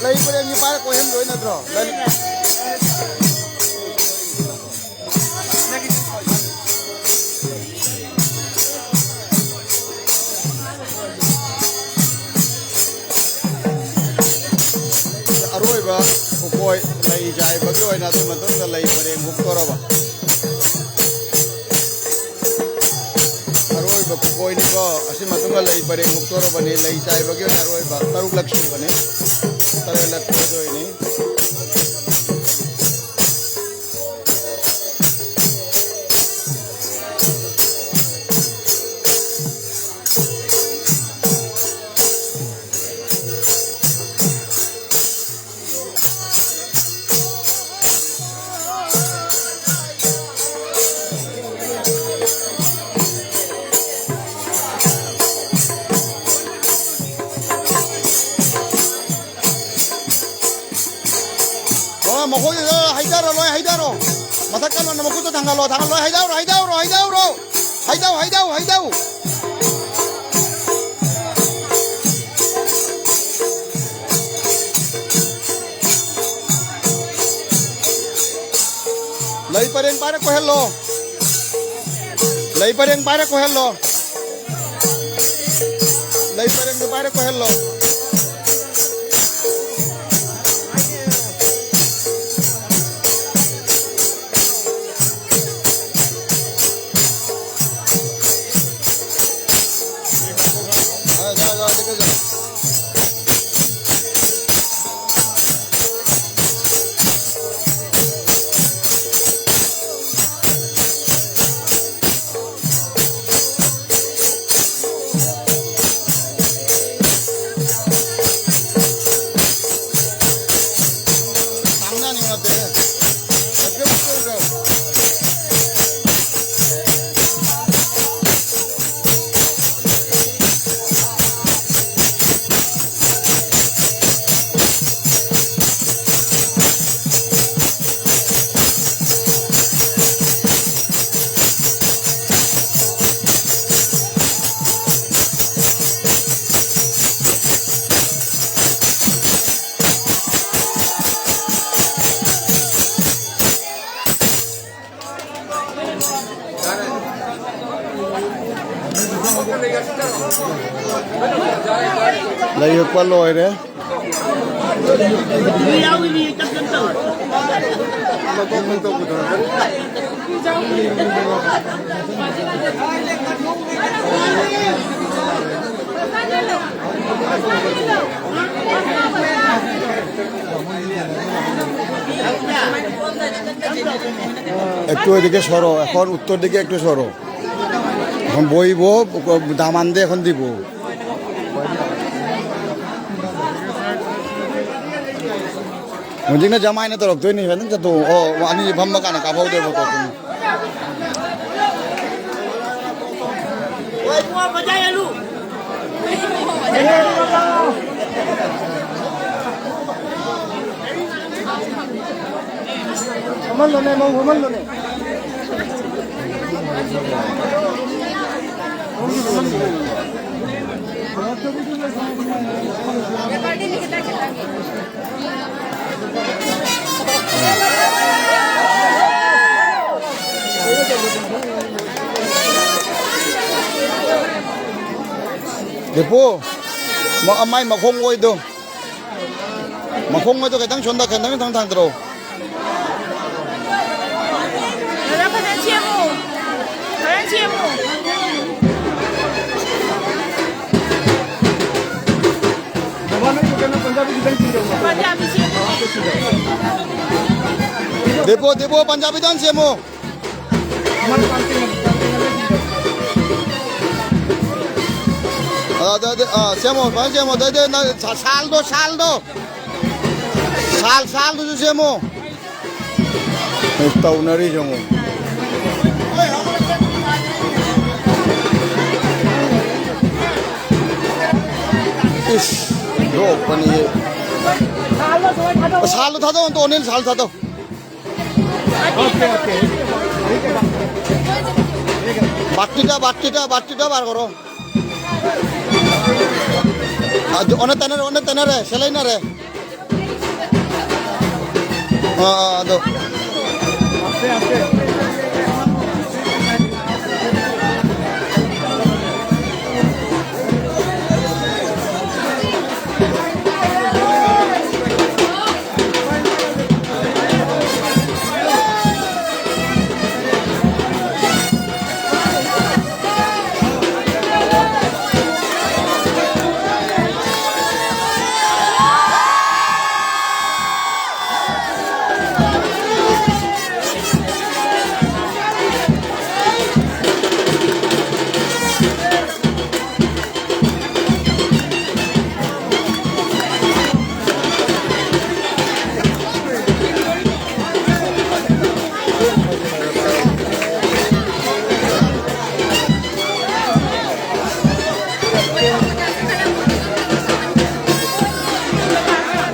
lấy bên em như ba của em rồi nè rồi rồi ba ukoi lấy trái bagi oi na tu matung ta lấy bên em huk toro ba rồi ba ukoi ni ko asi matung ta lấy bên em huk toro ba ni lấy trái bagi oi na rồi ba taruk lakshmi ba ni taruk lakshmi tu ini Mokok itu haidaro loy haidaro, matakan mana mokok itu tanggal loy haidaro haidaro haidaro haidau haidau haidau. Lay pareng para ko hello, lay pareng para ko hello, lay pareng para ko hello. lấy được qua lồi đấy একটু এদিকে সরো এখন উত্তর দিকে একটু সরো এখন বইব দামান দিয়ে এখন দিব মুজিনা জামাই না তরক তুই নিবেন তো ও আমি ভাম্মা কানে কাবাও দেব তো তুমি ওই বুয়া বাজায় আলু Humalo ne, mau humalo ne. Depo, mau amai mau khong ngoi do, mau khong ngoi do cái tăng chuẩn đó cái tăng thang đâu. Depo Depo Punjabi dance mo. Siamo siamo dai na saldo saldo siamo. Esta unari jongo. Ish, do pani ye. Sal था तो अनिल साल था तो बाट्टीटा बार करो अने तने सेलाई ना रे हाँ दो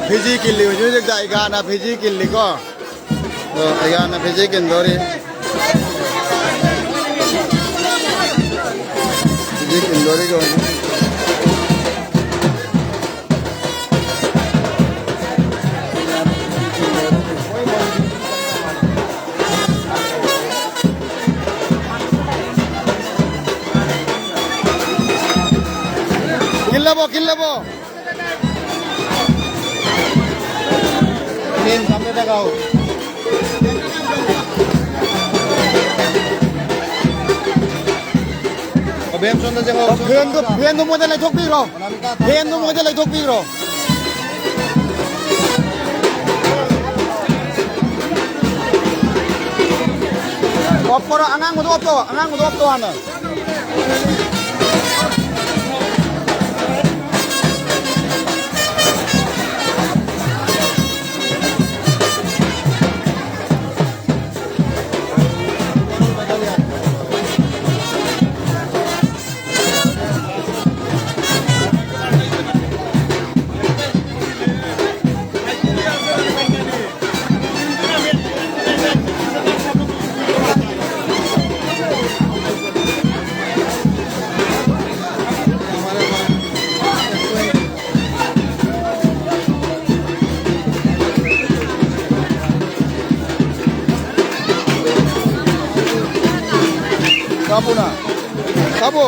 Fiji kili ujung je jaiga na Fiji kili ko, jaiga na Fiji kendori, Fiji kendori ko. Kilabo. सामने लगाओ फैन तो मुझे ले थोक भी रो ऑफ करो अंगांग मुझे ऑफ तो आना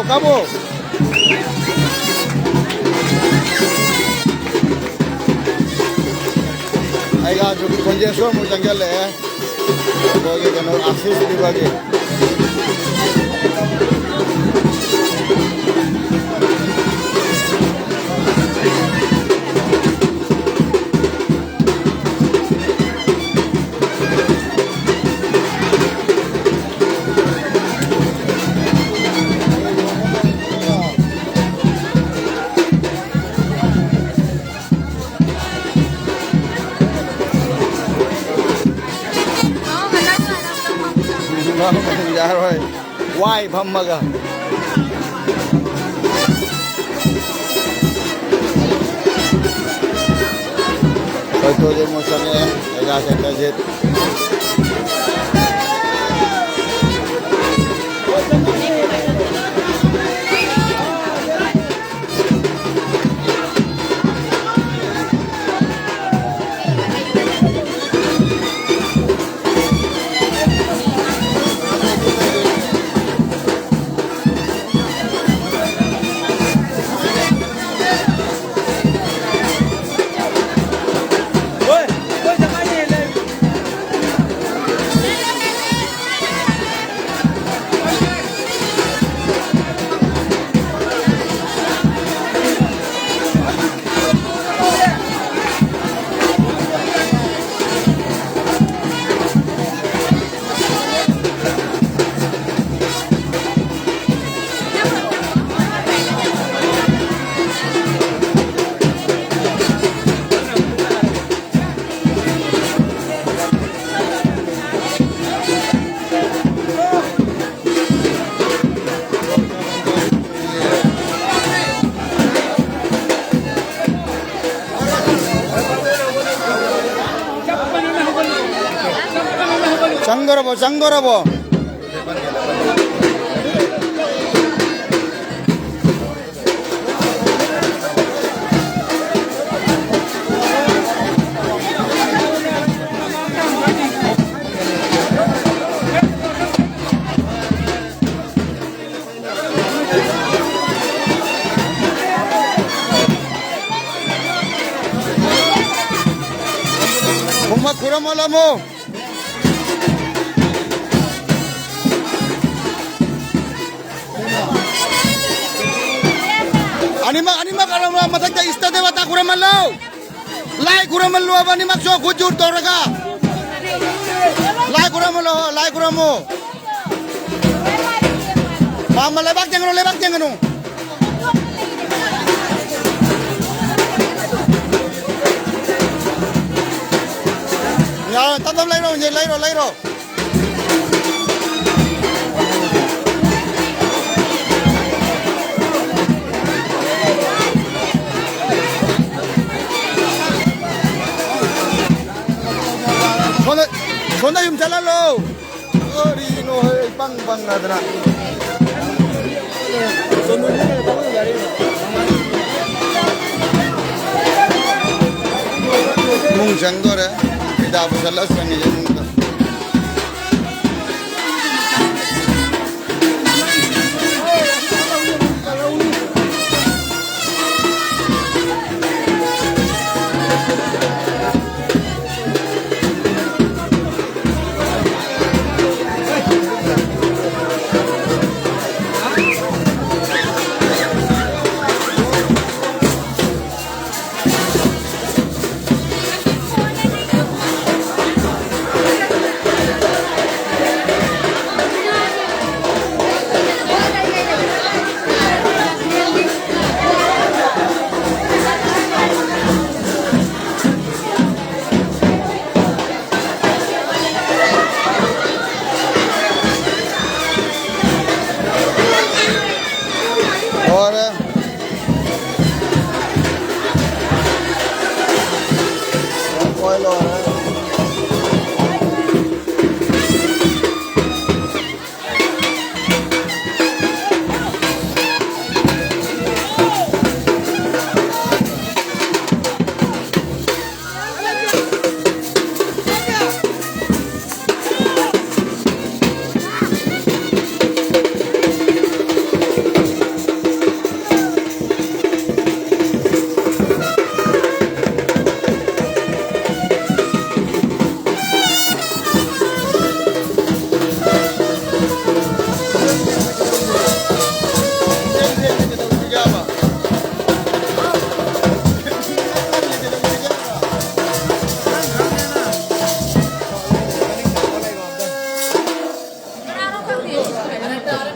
Kapo. आइगा जो कंजेशन मुझे जंगल है तो ये कनो आशीष दिवाली जा रहा है वाई भम्मगा तो जे मोसने एगा से तजे Sanggorobo Kuma kuramalamu Anima kalau masak ta ista dewa ta kuramalao lai kuramallo aba ni makso kujur toraga lai kuramo mama lebak jengano ya tatap lairo Sonda yung jalan lo. Ori no hey bang nadra. Mung janggor hai. Ida abu salah sangi mung.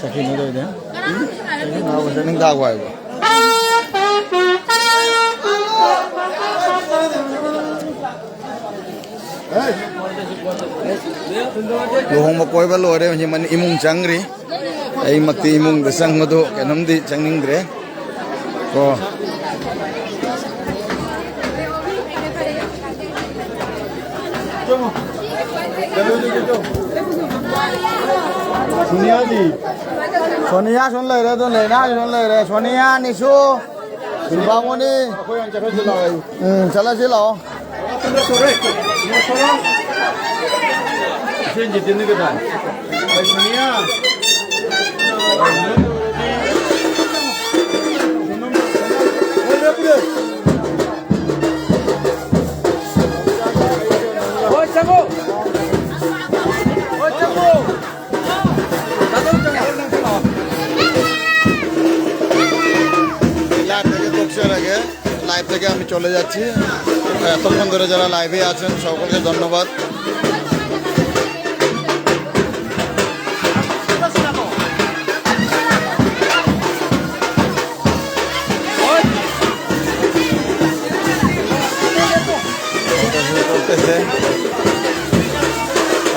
Taki nó đây đấy. Nó sẽ nâng cao hoài. Luhong makoy ba lo re man imong jangri. Ay mati imong dasang mo do kanam di jangning dre. Ko Sonia gì? Sonia सुन ले रे तो लेना सुन ले रे Sonia Nishu सुबामो ni Aku yang cakap jelas. चला चलो Saya jadi ni kita. Sonia. Oh, Canggu. Oh, Canggu. Live থেকে তকশিয়ার আগে লাইভ থেকে আমি চলে যাচ্ছি এতক্ষণ ধরে যারা লাইভে আছেন সকলকে ধন্যবাদ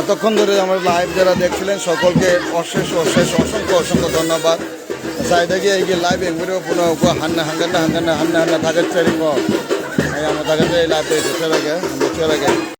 এতক্ষণ ধরে আমার লাইভ যারা দেখছিলেন সকলকে অশেষ অসংখ্য ধন্যবাদ সাইডে এই লাইভ এগুলো পুনঃ হাঙ্গানা থাকার চারি আমার থাকার লাইভ দেখতে লাগে